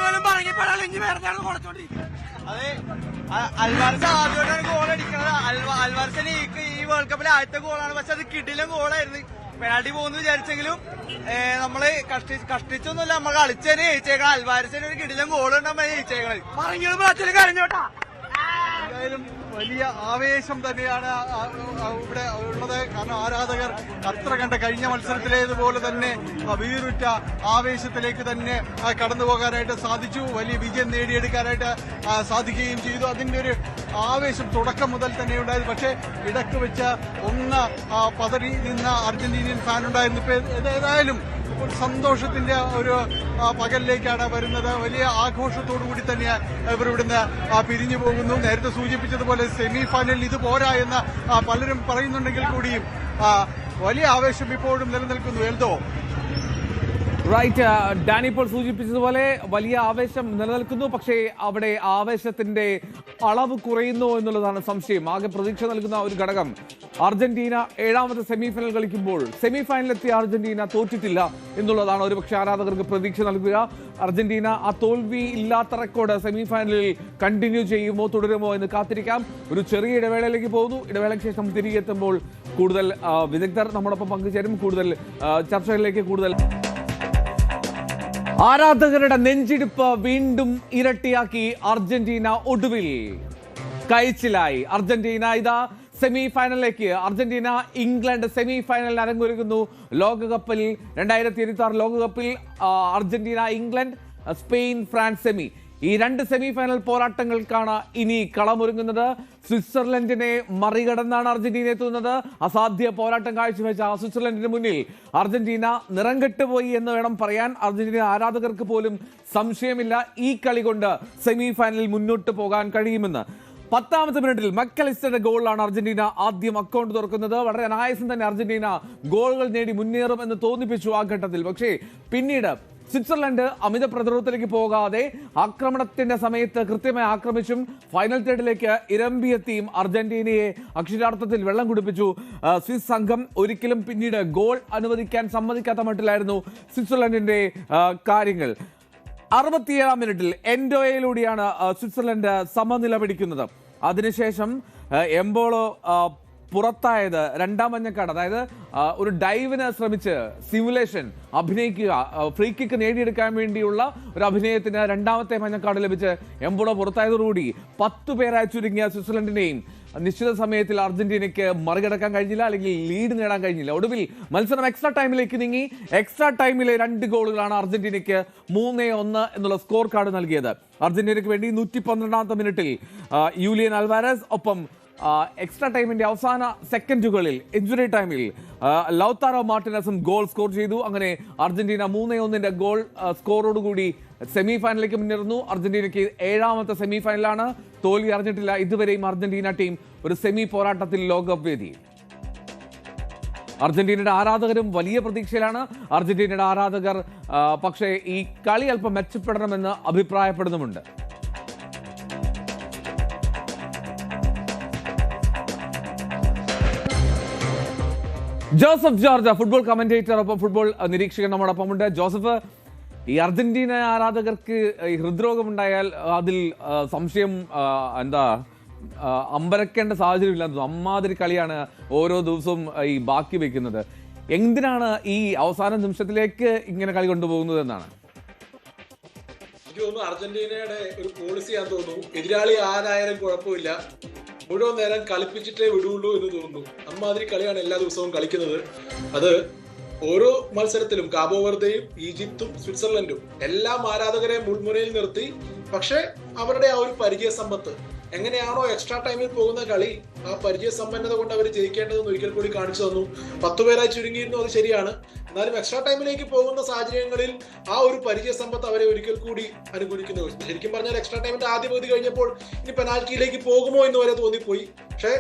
[SPEAKER 8] പോലും പറഞ്ഞപ്പോഴാണ് ഇഞ്ചി വേറെ കൊടുത്തോണ്ടിരിക്കുന്നത്.
[SPEAKER 7] അതെ, അൽവാർസ് ആദ്യമായിട്ടാണ് ഗോൾ അടിക്കുന്നത്. അൽവാർസിന് ഈ വേൾഡ് കപ്പിലെ ആദ്യത്തെ ഗോളാണ്. പക്ഷെ അത് കിടിലൻ ഗോളായിരുന്നു. പെനാൽറ്റി പോകുന്നു വിചാരിച്ചെങ്കിലും നമ്മള് കഷ്ടിച്ചൊന്നുമില്ല. നമ്മൾ കളിച്ചതിന് ജയിച്ചേക്കണം. അൽവാർസിന് ഒരു കിടിലൻ ഗോൾ ഉണ്ടാകുമ്പോൾ ജയിച്ചേക്കണത്. പറഞ്ഞത് പ്രാച്ചല് കഴിഞ്ഞോട്ടാ.
[SPEAKER 5] എന്തായാലും വലിയ ആവേശം തന്നെയാണ് ഇവിടെ ഉള്ളത്. കാരണം ആരാധകർ അത്ര കണ്ട കഴിഞ്ഞ മത്സരത്തിലേതുപോലെ തന്നെ വീറുറ്റ ആവേശത്തിലേക്ക് തന്നെ കടന്നു പോകാനായിട്ട് സാധിച്ചു. വലിയ വിജയം നേടിയെടുക്കാനായിട്ട് സാധിക്കുകയും ചെയ്തു. അതിന്റെ ഒരു ആവേശം തുടക്കം മുതൽ തന്നെ ഉണ്ടായിരുന്നു. പക്ഷേ ഇടയ്ക്ക് വെച്ച് ഒന്ന് പതറി നിന്ന അർജന്റീനിയൻ ഫാൻ ഉണ്ടായിരുന്നു. ഇപ്പൊ ഏതായാലും ഇപ്പോൾ സന്തോഷത്തിന്റെ ഒരു പകലിലേക്കാണ് വരുന്നത്. വലിയ ആഘോഷത്തോടു കൂടി തന്നെ ഇവർ ഇവിടുന്ന് പിരിഞ്ഞു പോകുന്നു. നേരത്തെ സൂചിപ്പിച്ചതുപോലെ സെമി ഫൈനലിൽ ഇത് പോരാ എന്ന് പലരും പറയുന്നുണ്ടെങ്കിൽ കൂടിയും വലിയ ആവേശം ഇപ്പോഴും നിലനിൽക്കുന്നു. എൽദോ
[SPEAKER 4] റൈറ്റ്, ഡാനി ഇപ്പോൾ സൂചിപ്പിച്ചതുപോലെ വലിയ ആവേശം നിലനിൽക്കുന്നു. പക്ഷേ അവിടെ ആവേശത്തിന്റെ അളവ് കുറയുന്നു എന്നുള്ളതാണ് സംശയം. ആകെ പ്രതീക്ഷ നൽകുന്ന ഒരു ഘടകം അർജന്റീന 7ാമത്തെ സെമിഫൈനൽ കളിക്കുമ്പോൾ സെമിഫൈനലിലെത്തിയ അർജന്റീന തോറ്റിട്ടില്ല എന്നുള്ളതാണ് ഒരുപക്ഷെ ആരാധകർക്ക് പ്രതീക്ഷ നൽകുക. അർജന്റീന ആ തോൽവി ഇല്ലാത്ത റെക്കോർഡ് സെമിഫൈനലിൽ കണ്ടിന്യൂ ചെയ്യുമോ തുടരുമോ എന്ന് കാത്തിരിക്കാം. ഒരു ചെറിയ ഇടവേളയിലേക്ക് പോകുന്നു. ഇടവേളയ്ക്ക് ശേഷം തിരികെ എത്തുമ്പോൾ കൂടുതൽ വിദഗ്ധർ നമ്മോടൊപ്പം പങ്കുചേരും. കൂടുതൽ ചർച്ചകളിലേക്ക് കൂടുതൽ ആരാധകരുടെ നെഞ്ചിടിപ്പ് വീണ്ടും ഇരട്ടിയാക്കി അർജന്റീന ഒടുവിൽ കൈച്ചിലായി. അർജന്റീന ഇതാ സെമി ഫൈനലിലേക്ക്. അർജന്റീന ഇംഗ്ലണ്ട് സെമി ഫൈനലിൽ അരങ്ങൊരുങ്ങുന്നു. ലോകകപ്പിൽ 2026 ലോകകപ്പിൽ Argentina England, Spain France semi. ഈ 2 സെമി ഫൈനൽ പോരാട്ടങ്ങൾക്കാണ് ഇനി കളമൊരുങ്ങുന്നത്. സ്വിറ്റ്സർലൻഡിനെ മറികടന്നാണ് അർജന്റീന എത്തുന്നത്. അസാധ്യ പോരാട്ടം കാഴ്ചവെച്ച സ്വിറ്റ്സർലൻഡിന് മുന്നിൽ അർജന്റീന നിറം കെട്ടുപോയി എന്ന് വേണം പറയാൻ. അർജന്റീന ആരാധകർക്ക് പോലും സംശയമില്ല ഈ കളി കൊണ്ട് സെമി ഫൈനലിൽ മുന്നോട്ട് പോകാൻ കഴിയുമെന്ന്. 10ാമത്തെ മിനിറ്റിൽ മക്കലിസ്റ്ററുടെ ഗോളിലാണ് അർജന്റീന ആദ്യം അക്കൗണ്ട് തുറക്കുന്നത്. വളരെ അനായാസം തന്നെ അർജന്റീന ഗോളുകൾ നേടി മുന്നേറും എന്ന് തോന്നിപ്പിച്ചു ആ ഘട്ടത്തിൽ. പക്ഷേ പിന്നീട് സ്വിറ്റ്സർലൻഡ് അമിത പ്രതിരോധത്തിലേക്ക് പോകാതെ ആക്രമണത്തിന്റെ സമയത്ത് കൃത്യമായി ആക്രമിച്ചും ഫൈനൽ തേർഡിലേക്ക് ഇരമ്പിയെത്തിയും അർജന്റീനയെ അക്ഷരാർത്ഥത്തിൽ വെള്ളം കുടിപ്പിച്ചു. സ്വിസ് സംഘം ഒരിക്കലും പിന്നീട് ഗോൾ അനുവദിക്കാൻ സമ്മതിക്കാത്ത മട്ടിലായിരുന്നു സ്വിറ്റ്സർലൻഡിന്റെ കാര്യങ്ങൾ. 67ാം മിനിറ്റിൽ എൻഡോയിലൂടെയാണ് സ്വിറ്റ്സർലൻഡ് സമനില പിടിക്കുന്നത്. അതിനുശേഷം എംബോളോ പുറത്തായത് 2ാം മഞ്ഞക്കാട്, അതായത് ഒരു ഡൈവിന് ശ്രമിച്ച് സിമുലേഷൻ അഭിനയിക്കുക, ഫ്രീ കിക്ക് നേടിയെടുക്കാൻ വേണ്ടിയുള്ള ഒരു അഭിനയത്തിന് 2ാമത്തെ മഞ്ഞക്കാട് ലഭിച്ച് എംബോളോ പുറത്തായതോടുകൂടി 10 പേരായി ചുരുങ്ങിയ സ്വിറ്റ്സർലൻഡിനെയും നിശ്ചിത സമയത്തിൽ അർജന്റീനയ്ക്ക് മറികടക്കാൻ കഴിഞ്ഞില്ല, അല്ലെങ്കിൽ ലീഡ് നേടാൻ കഴിഞ്ഞില്ല. ഒടുവിൽ മത്സരം എക്സ്ട്രാ ടൈമിലേക്ക് നീങ്ങി. എക്സ്ട്രാ ടൈമിലെ 2 ഗോളുകളാണ് അർജന്റീനയ്ക്ക് 3-1 എന്നുള്ള സ്കോർ കാർഡ് നൽകിയത്. അർജന്റീനയ്ക്ക് വേണ്ടി 112ാമത്തെ മിനിറ്റിൽ യൂലിയൻ അൽവാരസ്, ഒപ്പം എക്സ്ട്രാ ടൈമിന്റെ അവസാന സെക്കൻഡുകളിൽ ഇഞ്ചുറി ടൈമിൽ ലൗതാരോ മാർട്ടിനസും ഗോൾ സ്കോർ ചെയ്തു. അങ്ങനെ അർജന്റീന 3-1 ഗോൾ സ്കോറോടുകൂടി സെമി ഫൈനലിലേക്ക് മുന്നേറുന്നു. അർജന്റീനയ്ക്ക് 7ാമത്തെ സെമി ഫൈനലാണ്. തോൽവി അറിഞ്ഞിട്ടില്ല ഇതുവരെയും അർജന്റീന ടീം ഒരു സെമി പോരാട്ടത്തിൽ ലോകകപ്പ് വേദിയിൽ. അർജന്റീനയുടെ ആരാധകരും വലിയ പ്രതീക്ഷയിലാണ്. അർജന്റീനയുടെ ആരാധകർ പക്ഷേ ഈ കളി അല്പം മെച്ചപ്പെടണമെന്ന് അഭിപ്രായപ്പെടുന്നുമുണ്ട്. ജോസഫ് ജോർജ്, ഫുട്ബോൾ കമന്റേറ്റർ, ഒപ്പം ഫുട്ബോൾ നിരീക്ഷകൻ നമ്മോടൊപ്പം ഉണ്ട്. ജോസഫ്, ഈ അർജന്റീന ആരാധകർക്ക് ഈ ഹൃദ്രോഗമുണ്ടായാൽ അതിൽ സംശയം അമ്പരക്കേണ്ട സാഹചര്യമില്ലാന്ന് തോന്നുന്നു. അമ്മാതിരി കളിയാണ് ഓരോ ദിവസവും ഈ ബാക്കി വെക്കുന്നത്. എന്തിനാണ് ഈ അവസാന നിമിഷത്തിലേക്ക് ഇങ്ങനെ കളി കൊണ്ടുപോകുന്നത് എന്നാണ്
[SPEAKER 9] എനിക്ക് തോന്നുന്നു. അർജന്റീനയുടെ ഒരു പോളിസിയാന്ന് തോന്നുന്നു. എതിരാളി ആരായാലും കുഴപ്പമില്ല, മുഴുവൻ നേരം കളിപ്പിച്ചിട്ടേ വിടുള്ളൂ എന്ന് തോന്നുന്നു. അമ്മാതിരി കളിയാണ് എല്ലാ ദിവസവും കളിക്കുന്നത്. അത് ഓരോ മത്സരത്തിലും കാബോ വെർദയും ഈജിപ്തും സ്വിറ്റ്സർലൻഡും എല്ലാം ആരാധകരെ മുൾമുനയിൽ നിർത്തി. പക്ഷെ അവരുടെ ആ ഒരു പരിചയ സമ്പത്ത്, എങ്ങനെയാണോ എക്സ്ട്രാ ടൈമിൽ പോകുന്ന കളി, ആ പരിചയ സമ്പന്നത കൊണ്ട് അവർ ജയിക്കേണ്ടതെന്ന് ഒരിക്കൽ കൂടി കാണിച്ചു തന്നു. 10 പേരായി ചുരുങ്ങിയിരുന്നു, അത് ശരിയാണ്. എന്നാലും എക്സ്ട്രാ ടൈമിലേക്ക് പോകുന്ന സാഹചര്യങ്ങളിൽ ആ ഒരു പരിചയ സമ്പത്ത് അവരെ ഒരിക്കൽ കൂടി അനുകൂലിക്കുന്നു. ശരിക്കും പറഞ്ഞാൽ എക്സ്ട്രാ ടൈമിന്റെ ആദ്യ പകുതി കഴിഞ്ഞപ്പോൾ ഇനി പെനാൽറ്റിയിലേക്ക് പോകുമോ എന്ന് വരെ തോന്നിപ്പോയി. പക്ഷേ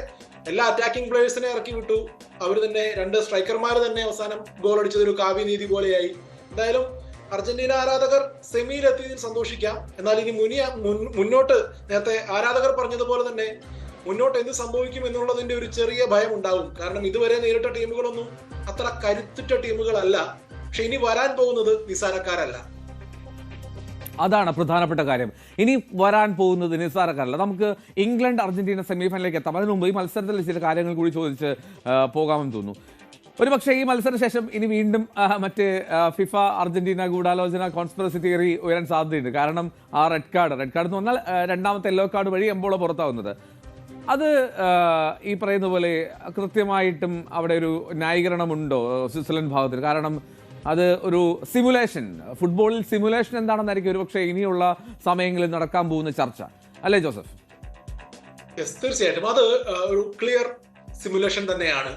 [SPEAKER 9] എല്ലാ അറ്റാക്കിംഗ് പ്ലേയേഴ്സിനെ ഇറക്കി വിട്ടു. അവർ തന്നെ 2 സ്ട്രൈക്കർമാർ തന്നെ അവസാനം ഗോൾ അടിച്ചതൊരു കാവ്യനീതി പോലെയായി. എന്തായാലും അർജന്റീന ആരാധകർ സെമിയിലെത്തിയതിൽ സന്തോഷിക്കാം. എന്നാൽ ഇനി മുന്നോട്ട് നേരത്തെ ആരാധകർ പറഞ്ഞതുപോലെ തന്നെ മുന്നോട്ട് എന്ത് സംഭവിക്കും എന്നുള്ളതിന്റെ ഒരു ചെറിയ ഭയം ഉണ്ടാവും. കാരണം ഇതുവരെ നേരിട്ട ടീമുകളൊന്നും അത്ര കരുത്തുറ്റ ടീമുകളല്ല. പക്ഷെ ഇനി വരാൻ പോകുന്നത് നിസ്സാരക്കാരല്ല.
[SPEAKER 4] അതാണ് പ്രധാനപ്പെട്ട കാര്യം. ഇനി വരാൻ പോകുന്നത് നിസ്സാരക്കാരല്ല. നമുക്ക് ഇംഗ്ലണ്ട് അർജന്റീന സെമിഫൈനലിലേക്ക് എത്താം. അതിനു മുമ്പ് ഈ മത്സരത്തിൽ ചില കാര്യങ്ങൾ കൂടി ചോദിച്ച് പോകാമെന്ന് തോന്നുന്നു. ഒരുപക്ഷെ ഈ മത്സരശേഷം ഇനി വീണ്ടും മറ്റ് ഫിഫ അർജന്റീന ഗൂഢാലോചന കോൺസ്പിറസി തിയറി ഉയരാൻ സാധ്യതയുണ്ട്. കാരണം ആ റെഡ് കാർഡ് എന്ന് പറഞ്ഞാൽ 2ാമത്തെ യെല്ലോ കാർഡ് വഴി എംബോളോ പുറത്താവുന്നത്, അത് ഈ പറയുന്ന പോലെ കൃത്യമായിട്ടും അവിടെ ഒരു ന്യായീകരണമുണ്ടോ സ്വിറ്റ്സർലൻഡ് ഭാഗത്തിൽ? കാരണം അത് ഒരു സിമുലേഷൻ, ഫുട്ബോളിൽ സിമുലേഷൻ എന്താണെന്നായിരിക്കും ഒരുപക്ഷെ ഇനിയുള്ള സമയങ്ങളിൽ നടക്കാൻ പോകുന്ന ചർച്ച, അല്ലേ ജോസഫ്?
[SPEAKER 9] തീർച്ചയായിട്ടും അത് ഒരു ക്ലിയർ സിമുലേഷൻ തന്നെയാണ്.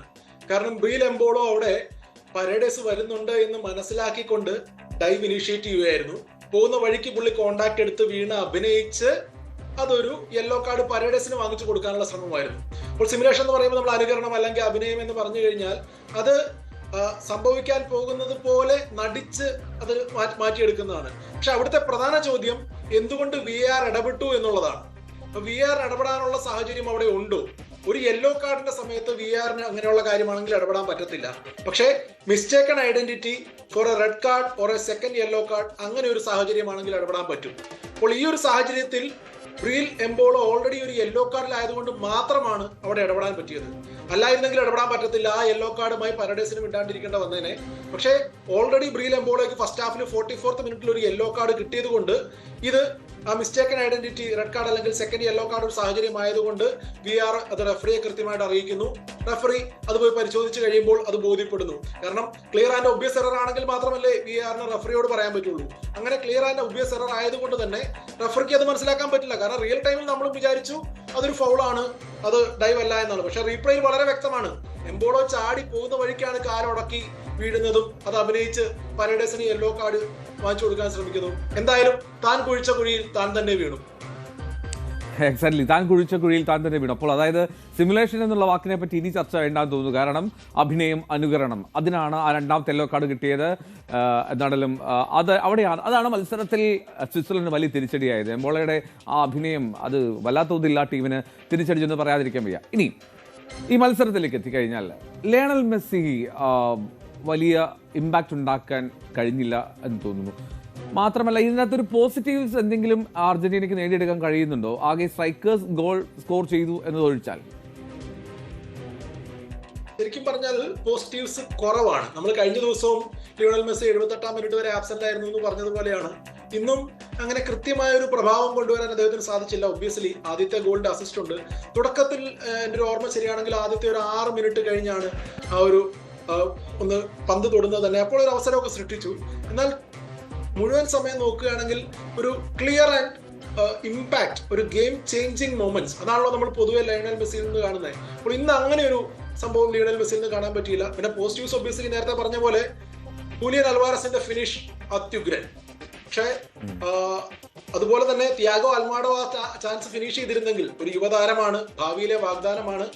[SPEAKER 9] കാരണം ബ്രീൽ എംബോളോ അവിടെ പരേഡേഴ്സ് വരുന്നുണ്ട് എന്ന് മനസ്സിലാക്കിക്കൊണ്ട് ഡൈവ് ഇനീഷ്യേറ്റ് ചെയ്യുകയായിരുന്നു. പോകുന്ന വഴിക്ക് പുള്ളി കോണ്ടാക്ട് എടുത്ത് വീണ് അഭിനയിച്ച് അതൊരു യെല്ലോ കാർഡ് പരേഡേഴ്സിന് വാങ്ങിച്ചു കൊടുക്കാനുള്ള ശ്രമമായിരുന്നു. അപ്പോൾ സിമുലേഷൻ എന്ന് പറയുമ്പോൾ നമ്മൾ അനുകരണം അല്ലെങ്കിൽ അഭിനയം എന്ന് പറഞ്ഞു കഴിഞ്ഞാൽ അത് സംഭവിക്കാൻ പോകുന്നത് പോലെ നടിച്ച് അത് മാറ്റിയെടുക്കുന്നതാണ്. പക്ഷെ അവിടുത്തെ പ്രധാന ചോദ്യം എന്തുകൊണ്ട് VAR ഇടപെട്ടു എന്നുള്ളതാണ്. VAR ഇടപെടാനുള്ള സാഹചര്യം അവിടെ ഉണ്ടോ? ഒരു യെല്ലോ കാർഡിന്റെ സമയത്ത് VARന് അങ്ങനെയുള്ള കാര്യമാണെങ്കിൽ ഇടപെടാൻ പറ്റത്തില്ല. പക്ഷേ mistaken identity for a red card or a second yellow card അങ്ങനെ ഒരു സാഹചര്യമാണെങ്കിൽ ഇടപെടാൻ പറ്റും. അപ്പോൾ ഈ ഒരു സാഹചര്യത്തിൽ ബ്രീൽ എംബോളോ ഓൾറെഡി ഒരു യെല്ലോ കാർഡിലായതുകൊണ്ട് മാത്രമാണ് അവിടെ ഇടപെടാൻ പറ്റിയത്. അല്ലായിരുന്നെങ്കിൽ ഇടപെടാൻ പറ്റത്തില്ല. ആ യെല്ലോ കാർഡുമായി പരഡേസിന് വിടാണ്ടിരിക്കേണ്ട വന്നേനെ. പക്ഷേ ഓൾറെഡി ബ്രീൽ എംബോളോയ്ക്ക് ഫസ്റ്റ് ഹാഫിൽ 44th മിനിറ്റിൽ ഒരു യെല്ലോ കാർഡ് കിട്ടിയത് കൊണ്ട് ഇത് ആ മിസ്റ്റേക്കൻ ഐഡന്റിറ്റി റെഡ് കാർഡ് അല്ലെങ്കിൽ സെക്കൻഡ് യെല്ലോ കാർഡ് ഒരു സാഹചര്യം ആയതുകൊണ്ട് VAR അത് റെഫറിയെ കൃത്യമായിട്ട് അറിയിക്കുന്നു. റെഫറി അത് പോയി പരിശോധിച്ച് കഴിയുമ്പോൾ അത് ബോധ്യപ്പെടുന്നു. കാരണം ക്ലിയർ ആൻഡ് ഒബ്വിയസ് എറർ ആണെങ്കിൽ മാത്രമല്ലേ VARന് റെഫറിയോട് പറയാൻ പറ്റുള്ളൂ. അങ്ങനെ ക്ലിയർ ആൻഡ് ഒബ്വിയസ് എറർ ആയതുകൊണ്ട് തന്നെ റെഫറിക്ക് അത് മനസ്സിലാക്കാൻ പറ്റില്ല. കാരണം റിയൽ ടൈമിൽ നമ്മളും വിചാരിച്ചു അതൊരു ഫൗളാണ്, അത് ഡൈവ് അല്ല എന്നാണ്. പക്ഷെ റീപ്ലേയിൽ വളരെ വ്യക്തമാണ്. എംബോളോ ചാടി പോകുന്ന വഴിക്കാണ് കാലുടക്കി വീഴുന്നതും അത് അഭിനയിച്ച് പരേഡേഴ്സിന് യെല്ലോ കാർഡ് വാങ്ങിച്ചു കൊടുക്കാൻ ശ്രമിക്കുന്നു. എന്തായാലും താൻ കുഴിച്ച കുഴിയിൽ താൻ തന്നെ വീണു.
[SPEAKER 4] എക്സാക്ട്ലി, താൻ കുഴിച്ച കുഴിയിൽ താൻ തന്നെ വീണു. അപ്പോൾ അതായത് സിമുലേഷൻ എന്നുള്ള വാക്കിനെ പറ്റി ഇനി ചർച്ച വേണ്ടാന്ന് തോന്നുന്നു. കാരണം അഭിനയം, അനുകരണം, അതിനാണ് ആ രണ്ടാമത്തെ യെല്ലോ കാർഡ് കിട്ടിയത്. എന്നാണെങ്കിലും അതാണ് മത്സരത്തിൽ സ്വിറ്റ്സർലൻഡിന് വലിയ തിരിച്ചടിയായത്. എംബോളയുടെ ആ അഭിനയം അത് വല്ലാത്ത തോതിൽ ആ ടീമിന് തിരിച്ചടിച്ചെന്ന് പറയാതിരിക്കാൻ വയ്യ. ഇനി ഈ മത്സരത്തിലേക്ക് എത്തിക്കഴിഞ്ഞാൽ ലയണൽ മെസ്സി വലിയ ഇമ്പാക്റ്റ് ഉണ്ടാക്കാൻ കഴിഞ്ഞില്ല എന്ന് തോന്നുന്നു. മാത്രമല്ല ഇതിനകത്തൊരു പോസിറ്റീവ്സ് എന്തെങ്കിലും അർജന്റീനയ്ക്ക് നേടിയെടുക്കാൻ കഴിയുന്നുണ്ടോ? ആകെ സ്ട്രൈക്കേഴ്സ് ഗോൾ സ്കോർ ചെയ്തു എന്നതൊഴിച്ചാൽ
[SPEAKER 9] ശരിക്കും പറഞ്ഞാൽ പോസിറ്റീവ്സ് കുറവാണ്. നമ്മൾ കഴിഞ്ഞ ദിവസവും ലിയോണൽ മെസ്സി 78ാം മിനിറ്റ് വരെ ആബ്സെന്റ് ആയിരുന്നു എന്ന് പറഞ്ഞതുപോലെയാണ് ഇന്നും അങ്ങനെ കൃത്യമായ ഒരു പ്രഭാവം കൊണ്ടുവരാൻ അദ്ദേഹത്തിന് സാധിച്ചില്ല. ഒബ്വിയസ്ലി ആദ്യത്തെ ഗോളിന്റെ അസിസ്റ്റ് ഉണ്ട്. തുടക്കത്തിൽ എൻ്റെ ഒരു ഓർമ്മ ശരിയാണെങ്കിൽ ആദ്യത്തെ ഒരു 6 മിനിറ്റ് കഴിഞ്ഞാണ് ആ ഒരു ഒന്ന് പന്ത് തൊടുന്നത് തന്നെ. അപ്പോൾ ഒരു അവസരമൊക്കെ സൃഷ്ടിച്ചു. എന്നാൽ മുഴുവൻ സമയം നോക്കുകയാണെങ്കിൽ ഒരു ക്ലിയർ ആൻഡ് ഇമ്പാക്ട്, ഒരു ഗെയിം ചേഞ്ചിങ് മൊമെന്റ്സ് അതാണല്ലോ നമ്മൾ പൊതുവെ ലയണൽ മെസ്സിയിൽ നിന്ന് കാണുന്നത്. അപ്പോൾ ഇന്ന് അങ്ങനെ ഒരു സംഭവം ലയണൽ മെസ്സിയിൽ നിന്ന് കാണാൻ പറ്റിയില്ല. പിന്നെ പോസിറ്റീവ്സ് ഒബ്വിയസ്ലി നേരത്തെ പറഞ്ഞ പോലെ ഹൂലിയൻ അൽവാരസിന്റെ ഫിനിഷ് അത്യുഗ്രൻ. പക്ഷേ അതുപോലെ തന്നെ തിയാഗോ അൽമാഡോ ആ ചാൻസ് ഫിനിഷ് ചെയ്തിരുന്നെങ്കിൽ, ഒരു യുവതാരമാണ്, ഭാവിയിലെ വാഗ്ദാനമാണ്,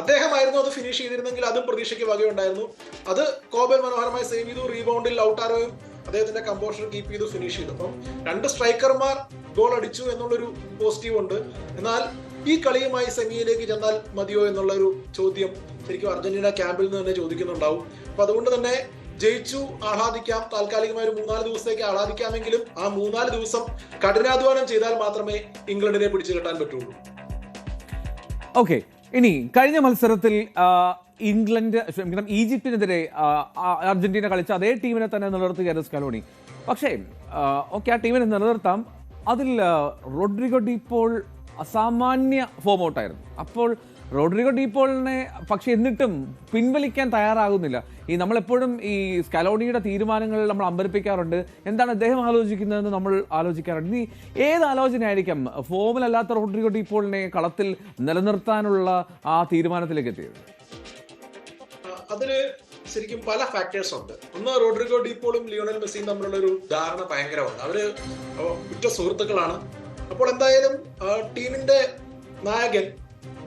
[SPEAKER 9] അദ്ദേഹമായിരുന്നു അത് ഫിനിഷ് ചെയ്തിരുന്നെങ്കിൽ അതും പ്രതീക്ഷയ്ക്ക് വകയുണ്ടായിരുന്നു. അത് കോബൽ മനോഹരമായി സേവ് ചെയ്തു. റീബൗണ്ടിൽ ലൗട്ടാരോയും അദ്ദേഹത്തിന്റെ കമ്പോഷർ കീപ്പ് ചെയ്തു ഫിനിഷ് ചെയ്തു. അപ്പം 2 സ്ട്രൈക്കർമാർ ഗോൾ അടിച്ചു എന്നുള്ളൊരു പോസിറ്റീവ് ഉണ്ട്. എന്നാൽ ഈ കളിയുമായി സെമിയിലേക്ക് ചെന്നാൽ മതിയോ എന്നുള്ളൊരു ചോദ്യം ശരിക്കും അർജന്റീന ക്യാമ്പിൽ നിന്ന് തന്നെ ചോദിക്കുന്നുണ്ടാവും. അപ്പൊ അതുകൊണ്ട് തന്നെ ജയിച്ചു ആഹ്ലാദിക്കാം, താൽക്കാലികമായ ഒരു 3-4 ദിവസത്തേക്ക് ആഹ്ലാദിക്കാമെങ്കിലും ആ 3-4 ദിവസം കഠിനാധ്വാനം ചെയ്താൽ മാത്രമേ ഇംഗ്ലണ്ടിനെ പിടിച്ചു കെട്ടാൻ പറ്റുള്ളൂ.
[SPEAKER 4] ഓക്കെ, ഇനി കഴിഞ്ഞ മത്സരത്തിൽ ഈജിപ്തിനെതിരെ അർജന്റീന കളിച്ച അതേ ടീമിനെ തന്നെ നിലനിർത്തുകയായിരുന്നു സ്കലോണി. പക്ഷേ ഓക്കെ, ആ ടീമിനെ നിലനിർത്താം. അതിൽ റോഡ്രിഗോ ഡീപോൾ അസാമാന്യ ഫോം ഔട്ടായിരുന്നു. അപ്പോൾ റോഡ്രിഗോ ഡീപോളിനെ പക്ഷെ എന്നിട്ടും പിൻവലിക്കാൻ തയ്യാറാകുന്നില്ല. നമ്മളെപ്പോഴും ഈ സ്കലോണിയുടെ തീരുമാനങ്ങൾ നമ്മൾ അമ്പരപ്പിക്കാറുണ്ട്. എന്താണ് അദ്ദേഹം ആലോചിക്കുന്നതെന്ന് നമ്മൾ ആലോചിക്കാറുണ്ട്. ഇനി ഏത് ആലോചനയായിരിക്കാം ഫോമിലല്ലാത്ത റോഡ്രിഗോ ഡീപോളിനെ കളത്തിൽ നിലനിർത്താനുള്ള ആ തീരുമാനത്തിലേക്ക് എത്തിയത്?
[SPEAKER 9] അതില് ശരിക്കും പല ഫാക്ടേഴ്സ് ഉണ്ട്. ഒന്ന്, റോഡ്രിഗോ ഡീപോളും ലിയോണൽ മെസ്സിയും തമ്മിലുള്ള ഒരു ധാരണ ഭയങ്കരമാണ്. അവര് ഉറ്റ സുഹൃത്തുക്കളാണ്. അപ്പോൾ എന്തായാലും ടീമിന്റെ നായകൻ,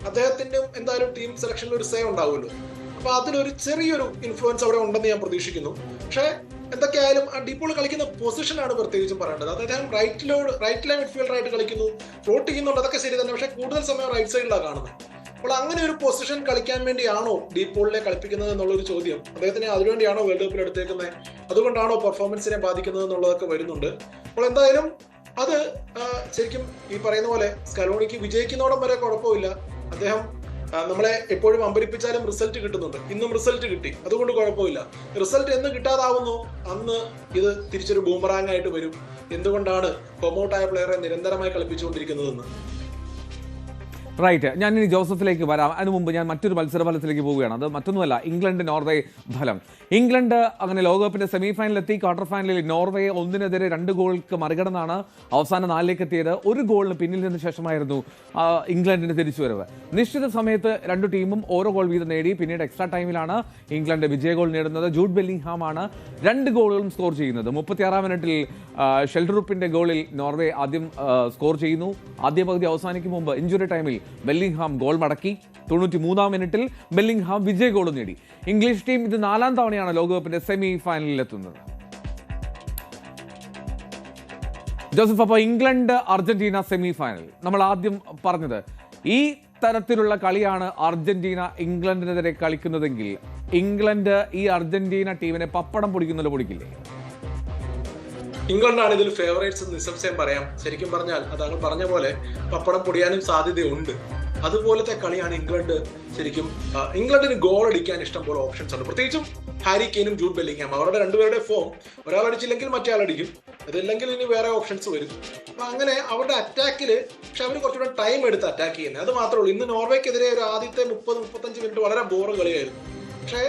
[SPEAKER 9] അദ്ദേഹത്തിന്റെ എന്തായാലും ടീം സെലക്ഷനിൽ ഒരു സേ ഉണ്ടാവുമല്ലോ. അപ്പൊ അതിലൊരു ചെറിയൊരു ഇൻഫ്ലുവൻസ് അവിടെ ഉണ്ടെന്ന് ഞാൻ പ്രതീക്ഷിക്കുന്നു. പക്ഷേ എന്തൊക്കെയായാലും ആ ഡീപോൾ കളിക്കുന്ന പൊസിഷനാണ് പ്രത്യേകിച്ചും പറയേണ്ടത്. അദ്ദേഹം റൈറ്റ് ലൈൻ മിഡ്ഫീൽഡറായിട്ട് കളിക്കുന്നു, ഫ്ലോട്ട് ചെയ്യുന്നുണ്ട്, അതൊക്കെ ശരി തന്നെ. പക്ഷേ കൂടുതൽ സമയം റൈറ്റ് സൈഡിലാണ് കാണുന്നത്. അപ്പോൾ അങ്ങനെ ഒരു പൊസിഷൻ കളിക്കാൻ വേണ്ടിയാണോ ഡീപോളിനെ കളിപ്പിക്കുന്നത് എന്നുള്ളൊരു ചോദ്യം, അദ്ദേഹത്തിനെ അതിനുവേണ്ടിയാണോ വേൾഡ് കപ്പിൽ എടുത്തേക്കുന്നത്, അതുകൊണ്ടാണോ പെർഫോമൻസിനെ ബാധിക്കുന്നത് എന്നുള്ളതൊക്കെ വരുന്നുണ്ട്. അപ്പോൾ എന്തായാലും അത് ശരിക്കും ഈ പറയുന്ന പോലെ സ്കലോണിക്ക് വിജയിക്കുന്നോടം വരെ കുഴപ്പമില്ല. അദ്ദേഹം നമ്മളെ എപ്പോഴും അമ്പരിപ്പിച്ചാലും റിസൾട്ട് കിട്ടുന്നുണ്ട്. ഇന്നും റിസൾട്ട് കിട്ടി, അതുകൊണ്ട് കുഴപ്പമില്ല. റിസൾട്ട് എന്ന് കിട്ടാതാവുന്നു അന്ന് ഇത് തിരിച്ചൊരു ബൂമറാങ് ആയിട്ട് വരും. എന്തുകൊണ്ടാണ് പ്രൊമോട്ടായ പ്ലെയറെ നിരന്തരമായി കളിപ്പിച്ചുകൊണ്ടിരിക്കുന്നതെന്ന്.
[SPEAKER 4] റൈറ്റ്, ഞാൻ ഇനി ജോസഫിലേക്ക് വരാം. അതിനു മുമ്പ് ഞാൻ മറ്റൊരു മത്സരഫലത്തിലേക്ക് പോവുകയാണ്. അത് മറ്റൊന്നുമല്ല, ഇംഗ്ലണ്ട് നോർവേ ഫലം. ഇംഗ്ലണ്ട് അങ്ങനെ ലോകകപ്പിന്റെ സെമി ഫൈനലിലെത്തി. ക്വാർട്ടർ ഫൈനലിൽ നോർവേയെ 1-നെതിരെ 2 ഗോളുകൾക്ക് മറികടന്നാണ് അവസാന 4ലേക്ക് എത്തിയത്. 1 ഗോളിന് പിന്നിൽ നിന്ന് ശേഷമായിരുന്നു ഇംഗ്ലണ്ടിന്റെ തിരിച്ചുവരവ്. നിശ്ചിത സമയത്ത് 2 ടീമും ഓരോ ഗോൾ വീതം നേടി. പിന്നീട് എക്സ്ട്രാ ടൈമിലാണ് ഇംഗ്ലണ്ട് വിജയ ഗോൾ നേടുന്നത്. ജൂഡ് ബെല്ലിംഗ്ഹാം ആണ് 2 ഗോളുകളും സ്കോർ ചെയ്യുന്നത്. 36-ാം മിനിറ്റിൽ ഷെൽഡ്രൂപ്പിന്റെ ഗോളിൽ നോർവേ ആദ്യം സ്കോർ ചെയ്യുന്നു. ആദ്യ പകുതി അവസാനിക്കും മുമ്പ് ഇഞ്ചുറി ടൈമിൽ ബെല്ലിംഗ്ഹാം ഗോൾ മടക്കി. 93-ാം മിനിറ്റിൽ ബെല്ലിംഗ്ഹാം വിജയ ഗോൾ നേടി. ഇംഗ്ലീഷ് ടീം ഇത് 4ാം തവണയാണ് ലോകകപ്പിന്റെ സെമി ഫൈനലിൽ എത്തുന്നത്. ജോസഫ്, അപ്പോൾ ഇംഗ്ലണ്ട് അർജന്റീന സെമി ഫൈനൽ, നമ്മൾ ആദ്യം പറഞ്ഞത് ഈ തരത്തിലുള്ള കളിയാണ് അർജന്റീന ഇംഗ്ലണ്ടിനെതിരെ കളിക്കുന്നതെങ്കിൽ ഇംഗ്ലണ്ട് ഈ അർജന്റീന ടീമിനെ പപ്പടം പൊടിക്കുന്നത് പൊടിക്കില്ലേ?
[SPEAKER 9] ഇംഗ്ലണ്ടാണ് ഇതിൽ ഫേവറേറ്റ്സ് എന്ന് നിസ്സംശയം പറയാം. ശരിക്കും പറഞ്ഞാൽ അത് അങ്ങ് പറഞ്ഞ പോലെ പപ്പടം പൊടിയാനും സാധ്യതയുണ്ട്. അതുപോലത്തെ കളിയാണ് ഇംഗ്ലണ്ട്. ശരിക്കും ഇംഗ്ലണ്ടിന് ഗോൾ അടിക്കാൻ ഇഷ്ടം പോലെ ഓപ്ഷൻസ് ഉണ്ട്, പ്രത്യേകിച്ചും ഹാരി കെയ്നും ജൂഡ് ബെല്ലിംഗ്ഹാം. അവരുടെ രണ്ടുപേരുടെ ഫോം, ഒരാൾ അടിച്ചില്ലെങ്കിൽ മറ്റേ ആൾ അടിക്കും, അതല്ലെങ്കിൽ ഇനി വേറെ ഓപ്ഷൻസ് വരും. അപ്പൊ അങ്ങനെ അവരുടെ അറ്റാക്കിൽ പക്ഷെ അവർ കുറച്ചുകൂടെ ടൈം എടുത്ത് അറ്റാക്ക് ചെയ്യുന്നത്. അത് മാത്രമേ ഉള്ളൂ. ഇന്ന് നോർവേക്കെതിരെ ഒരു ആദ്യത്തെ 30-35 മിനിറ്റ് വളരെ ബോറ് കളിയായിരുന്നു. പക്ഷേ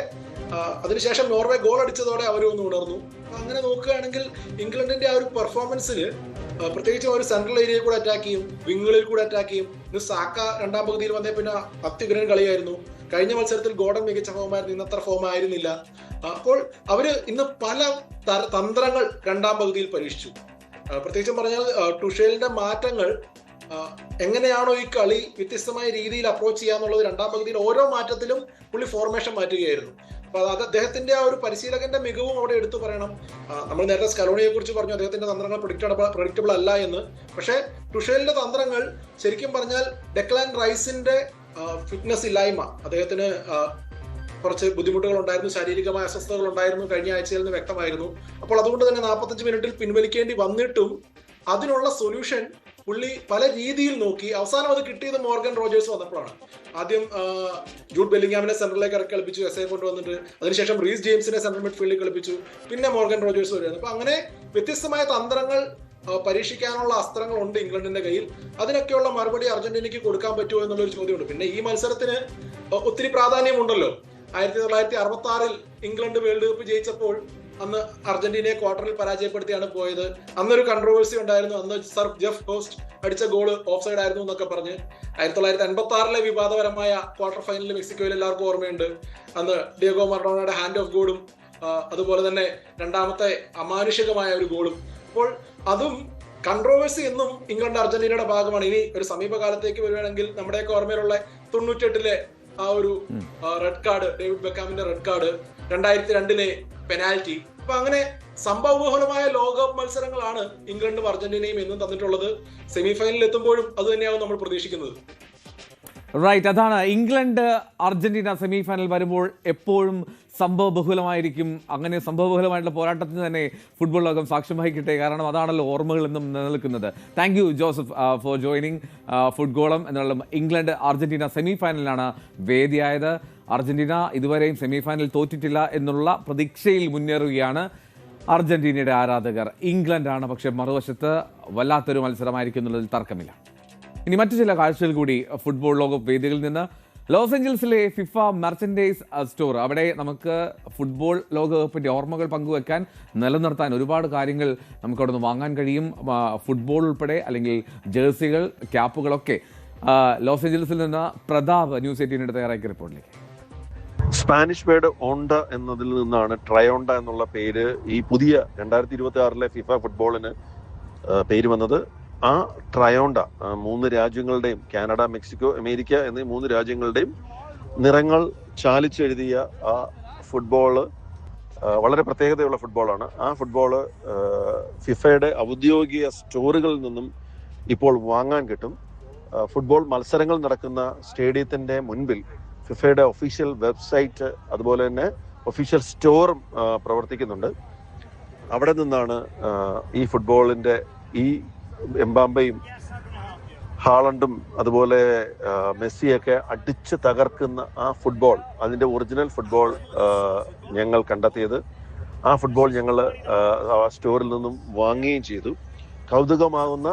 [SPEAKER 9] അതിനുശേഷം നോർവേ ഗോൾ അടിച്ചതോടെ അവരൊന്ന് ഉണർന്നു. അങ്ങനെ നോക്കുകയാണെങ്കിൽ ഇംഗ്ലണ്ടിന്റെ ആ ഒരു പെർഫോമൻസിൽ പ്രത്യേകിച്ചും ഒരു സെൻട്രൽ ഏരിയയിൽ കൂടെ അറ്റാക്ക് ചെയ്യും, വിങ്ങുകളിൽ കൂടെ അറ്റാക്ക് ചെയ്യും. ഇന്ന് സാക്ക 2ാം പകുതിയിൽ വന്നേ പിന്നെ അത്യുഗ്രൻ കളിയായിരുന്നു. കഴിഞ്ഞ മത്സരത്തിൽ ഗോർഡൻ മികച്ച ഫോമായിരുന്നു, ഇന്നത്ര ഫോം ആയിരുന്നില്ല. അപ്പോൾ അവര് ഇന്ന് പല തന്ത്രങ്ങൾ 2ാം പകുതിയിൽ പരീക്ഷിച്ചു. പ്രത്യേകിച്ചും പറഞ്ഞാൽ ടുഷേലിന്റെ മാറ്റങ്ങൾ എങ്ങനെയാണോ ഈ കളി വ്യത്യസ്തമായ രീതിയിൽ അപ്രോച്ച് ചെയ്യാന്നുള്ളത് 2ാം പകുതിയിൽ ഓരോ മാറ്റത്തിലും പുള്ളി ഫോർമേഷൻ മാറ്റുകയായിരുന്നു. അപ്പൊ അത് അദ്ദേഹത്തിന്റെ ആ ഒരു പരിശീലകന്റെ മികവും അവിടെ എടുത്തു പറയണം. നമ്മൾ നേരത്തെ സ്കലോണിയെ കുറിച്ച് പറഞ്ഞു, അദ്ദേഹത്തിന്റെ തന്ത്രങ്ങൾ പ്രഡിക്റ്റബിൾ അല്ല എന്ന്. പക്ഷേ ടുഷേലിന്റെ തന്ത്രങ്ങൾ ശരിക്കും പറഞ്ഞാൽ ഡെക്ലാൻ റൈസിന്റെ ഫിറ്റ്നസ് ഇല്ലായ്മ, അദ്ദേഹത്തിന് കുറച്ച് ബുദ്ധിമുട്ടുകൾ ഉണ്ടായിരുന്നു, ശാരീരികമായ അസ്വസ്ഥതകൾ ഉണ്ടായിരുന്നു, കഴിഞ്ഞ ആഴ്ചയിൽ നിന്ന് വ്യക്തമായിരുന്നു. അപ്പോൾ അതുകൊണ്ട് തന്നെ 45 മിനിറ്റിൽ പിൻവലിക്കേണ്ടി വന്നിട്ടും അതിനുള്ള സൊല്യൂഷൻ പുള്ളി പല രീതിയിൽ നോക്കി. അവസാനം അത് കിട്ടിയത് മോർഗൻ റോജേഴ്സ് വന്നപ്പോഴാണ്. ആദ്യം ജൂഡ് ബെല്ലിംഗ്ഹാമിനെ സെന്ററിലേക്ക് ഇറക്കി കളിപ്പിച്ചു, എസ് എ കൊണ്ടുവന്നിട്ട്. അതിനുശേഷം റീസ് ജെയിംസിനെ സെൻട്രൽ മിഡ്ഫീൽഡിൽ കളിപ്പിച്ചു. പിന്നെ മോർഗൻ റോജേഴ്സ് വരുന്നത്. അപ്പൊ അങ്ങനെ വ്യത്യസ്തമായ തന്ത്രങ്ങൾ പരീക്ഷിക്കാനുള്ള അസ്ത്രങ്ങളുണ്ട് ഇംഗ്ലണ്ടിന്റെ കയ്യിൽ. അതിനൊക്കെയുള്ള മറുപടി അർജന്റീനയ്ക്ക് കൊടുക്കാൻ പറ്റുമോ എന്നുള്ളൊരു ചോദ്യമുണ്ട്. പിന്നെ ഈ മത്സരത്തിന് ഒത്തിരി പ്രാധാന്യമുണ്ടല്ലോ. 1966 ഇംഗ്ലണ്ട് വേൾഡ് കപ്പ് ജയിച്ചപ്പോൾ അന്ന് അർജന്റീനയെ ക്വാർട്ടറിൽ പരാജയപ്പെടുത്തിയാണ് പോയത്. അന്നൊരു കൺട്രോവേഴ്സി ഉണ്ടായിരുന്നു. അന്ന് സർ ജെഫ് ഹോസ്റ്റ് അടിച്ച ഗോള് ഓഫ് സൈഡ് ആയിരുന്നു എന്നൊക്കെ പറഞ്ഞ്. 1986 വിവാദപരമായ ക്വാർട്ടർ ഫൈനലിൽ മെക്സിക്കോയിൽ എല്ലാവർക്കും ഓർമ്മയുണ്ട്. അന്ന് ഡിയോഗോ മറഡോണയുടെ ഹാൻഡ് ഓഫ് ഗോളും അതുപോലെ തന്നെ 2ാമത്തെ അമാനുഷികമായ ഒരു ഗോളും. അപ്പോൾ അതും കൺട്രോവേഴ്സി എന്നും ഇംഗ്ലണ്ട് അർജന്റീനയുടെ ഭാഗമാണ്. ഇനി ഒരു സമീപകാലത്തേക്ക് വരുവാണെങ്കിൽ നമ്മുടെയൊക്കെ ഓർമ്മയിലുള്ള 98 ആ ഒരു റെഡ് കാർഡ്, ഡേവിഡ് ബെക്കാമിന്റെ റെഡ് കാർഡ്, 2002 പെനാൽറ്റി. അപ്പൊ അങ്ങനെ സംഭവബഹുലമായ ലോകകപ്പ് മത്സരങ്ങളാണ് ഇംഗ്ലണ്ടും അർജന്റീനയും എന്നും തന്നിട്ടുള്ളത്. സെമി ഫൈനലിൽ എത്തുമ്പോഴും അത് തന്നെയാവും നമ്മൾ പ്രതീക്ഷിക്കുന്നത്.
[SPEAKER 4] റൈറ്റ്, അതാണ് ഇംഗ്ലണ്ട് അർജന്റീന സെമി ഫൈനൽ വരുമ്പോൾ എപ്പോഴും സംഭവബഹുലമായിരിക്കും. അങ്ങനെ സംഭവബഹുലമായിട്ടുള്ള പോരാട്ടത്തിന് തന്നെ ഫുട്ബോൾ ലോകം സാക്ഷ്യം വഹിക്കട്ടെ. കാരണം അതാണല്ലോ ഓർമ്മകൾ എന്നും നിലനിൽക്കുന്നത്. Thank you Joseph for joining ഫുട്ഗോളം എന്നുള്ള. ഇംഗ്ലണ്ട് അർജന്റീന സെമി ഫൈനലിലാണ് വേദിയായത്. അർജന്റീന ഇതുവരെയും സെമി ഫൈനൽ തോറ്റിട്ടില്ല എന്നുള്ള പ്രതീക്ഷയിൽ മുന്നേറുകയാണ് അർജന്റീനയുടെ ആരാധകർ. ഇംഗ്ലണ്ടാണ് പക്ഷേ മറുവശത്ത് വല്ലാത്തൊരു മത്സരമായിരിക്കും എന്നുള്ളതിൽ തർക്കമില്ല. ഇനി മറ്റു ചില കാഴ്ചകൾ കൂടി ഫുട്ബോൾ ലോകകപ്പ് വേദികളിൽ നിന്ന്. ലോസ് ഏഞ്ചൽസിലെ ഫിഫ മെർച്ചൻഡൈസ് സ്റ്റോർ, അവിടെ നമുക്ക് ഫുട്ബോൾ ലോകകപ്പിൻ്റെ ഓർമ്മകൾ പങ്കുവെക്കാൻ, നിലനിർത്താൻ ഒരുപാട് കാര്യങ്ങൾ നമുക്ക് അവിടെ നിന്ന് വാങ്ങാൻ കഴിയും. ഫുട്ബോൾ ഉൾപ്പെടെ, അല്ലെങ്കിൽ ജേഴ്സികൾ, ക്യാപ്പുകളൊക്കെ. ലോസ് ഏഞ്ചൽസിൽ നിന്ന് പ്രതാപ് ന്യൂസ് 18 തയ്യാറാക്കിയ റിപ്പോർട്ടിലേക്ക്.
[SPEAKER 10] സ്പാനിഷ് വേർഡ് ഓണ്ട എന്നതിൽ നിന്നാണ് ട്രയോണ്ട എന്നുള്ള പേര് ഈ പുതിയ 2026 ഫിഫ ഫുട്ബോളിന് പേര് വന്നത്. ആ ട്രയോണ്ട 3 രാജ്യങ്ങളുടെയും, കാനഡ, മെക്സിക്കോ, അമേരിക്ക എന്നീ 3 രാജ്യങ്ങളുടെയും നിറങ്ങൾ ചാലിച്ചെഴുതിയ ആ ഫുട്ബോള് വളരെ പ്രത്യേകതയുള്ള ഫുട്ബോളാണ്. ആ ഫുട്ബോള് ഫിഫയുടെ ഔദ്യോഗിക സ്റ്റോറുകളിൽ നിന്നും ഇപ്പോൾ വാങ്ങാൻ കിട്ടും. ഫുട്ബോൾ മത്സരങ്ങൾ നടക്കുന്ന സ്റ്റേഡിയത്തിന്റെ മുൻപിൽ ഫിഫയുടെ ഒഫീഷ്യൽ വെബ്സൈറ്റ്, അതുപോലെ തന്നെ ഒഫീഷ്യൽ സ്റ്റോറും പ്രവർത്തിക്കുന്നുണ്ട്. അവിടെ നിന്നാണ് ഈ ഫുട്ബോളിന്റെ ഈ എംബാമ്പയും ഹാളണ്ടും അതുപോലെ മെസ്സിയൊക്കെ അടിച്ച് തകർക്കുന്ന ആ ഫുട്ബോൾ, അതിന്റെ ഒറിജിനൽ ഫുട്ബോൾ ഞങ്ങൾ കണ്ടെത്തിയത്. ആ ഫുട്ബോൾ ഞങ്ങൾ ആ സ്റ്റോറിൽ നിന്നും വാങ്ങുകയും ചെയ്തു. കൗതുകമാകുന്ന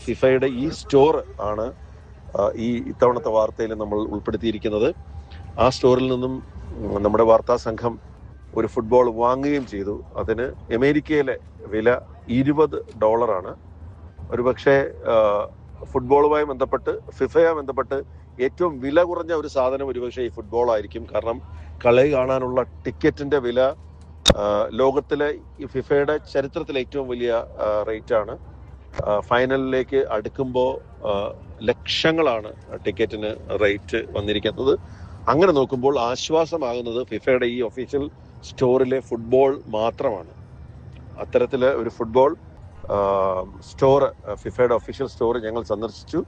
[SPEAKER 10] ഫിഫയുടെ ഈ സ്റ്റോർ ആണ് ഈ ഇത്തവണത്തെ വാർത്തയിൽ നമ്മൾ ഉൾപ്പെടുത്തിയിരിക്കുന്നത്. ആ സ്റ്റോറിൽ നിന്നും നമ്മുടെ വാർത്താ സംഘം ഒരു ഫുട്ബോൾ വാങ്ങുകയും ചെയ്തു. അതിന് അമേരിക്കയിലെ വില $20. ഒരുപക്ഷെ ഫുട്ബോളുമായി ബന്ധപ്പെട്ട് ഫിഫയുമായി ബന്ധപ്പെട്ട് ഏറ്റവും വില കുറഞ്ഞ ഒരു സാധനം ഒരുപക്ഷെ ഈ ഫുട്ബോൾ ആയിരിക്കും. കാരണം കളി കാണാനുള്ള ടിക്കറ്റിന്റെ വില ലോകത്തിലെ ഈ ഫിഫയുടെ ചരിത്രത്തിലെ ഏറ്റവും വലിയ റേറ്റ് ആണ്. ഫൈനലിലേക്ക് അടുക്കുമ്പോൾ ലക്ഷങ്ങളാണ് ടിക്കറ്റിന് റേറ്റ് വന്നിരിക്കുന്നത്. അങ്ങനെ നോക്കുമ്പോൾ ആശ്വാസമാകുന്നത് ഫിഫയുടെ ഈ ഒഫീഷ്യൽ സ്റ്റോറിലെ ഫുട്ബോൾ മാത്രമാണ്. അത്തരത്തില് ഒരു ഫുട്ബോൾ സ്റ്റോർ, ഫിഫയുടെ ഒഫീഷ്യൽ സ്റ്റോർ ഞങ്ങൾ സന്ദർശിച്ചു.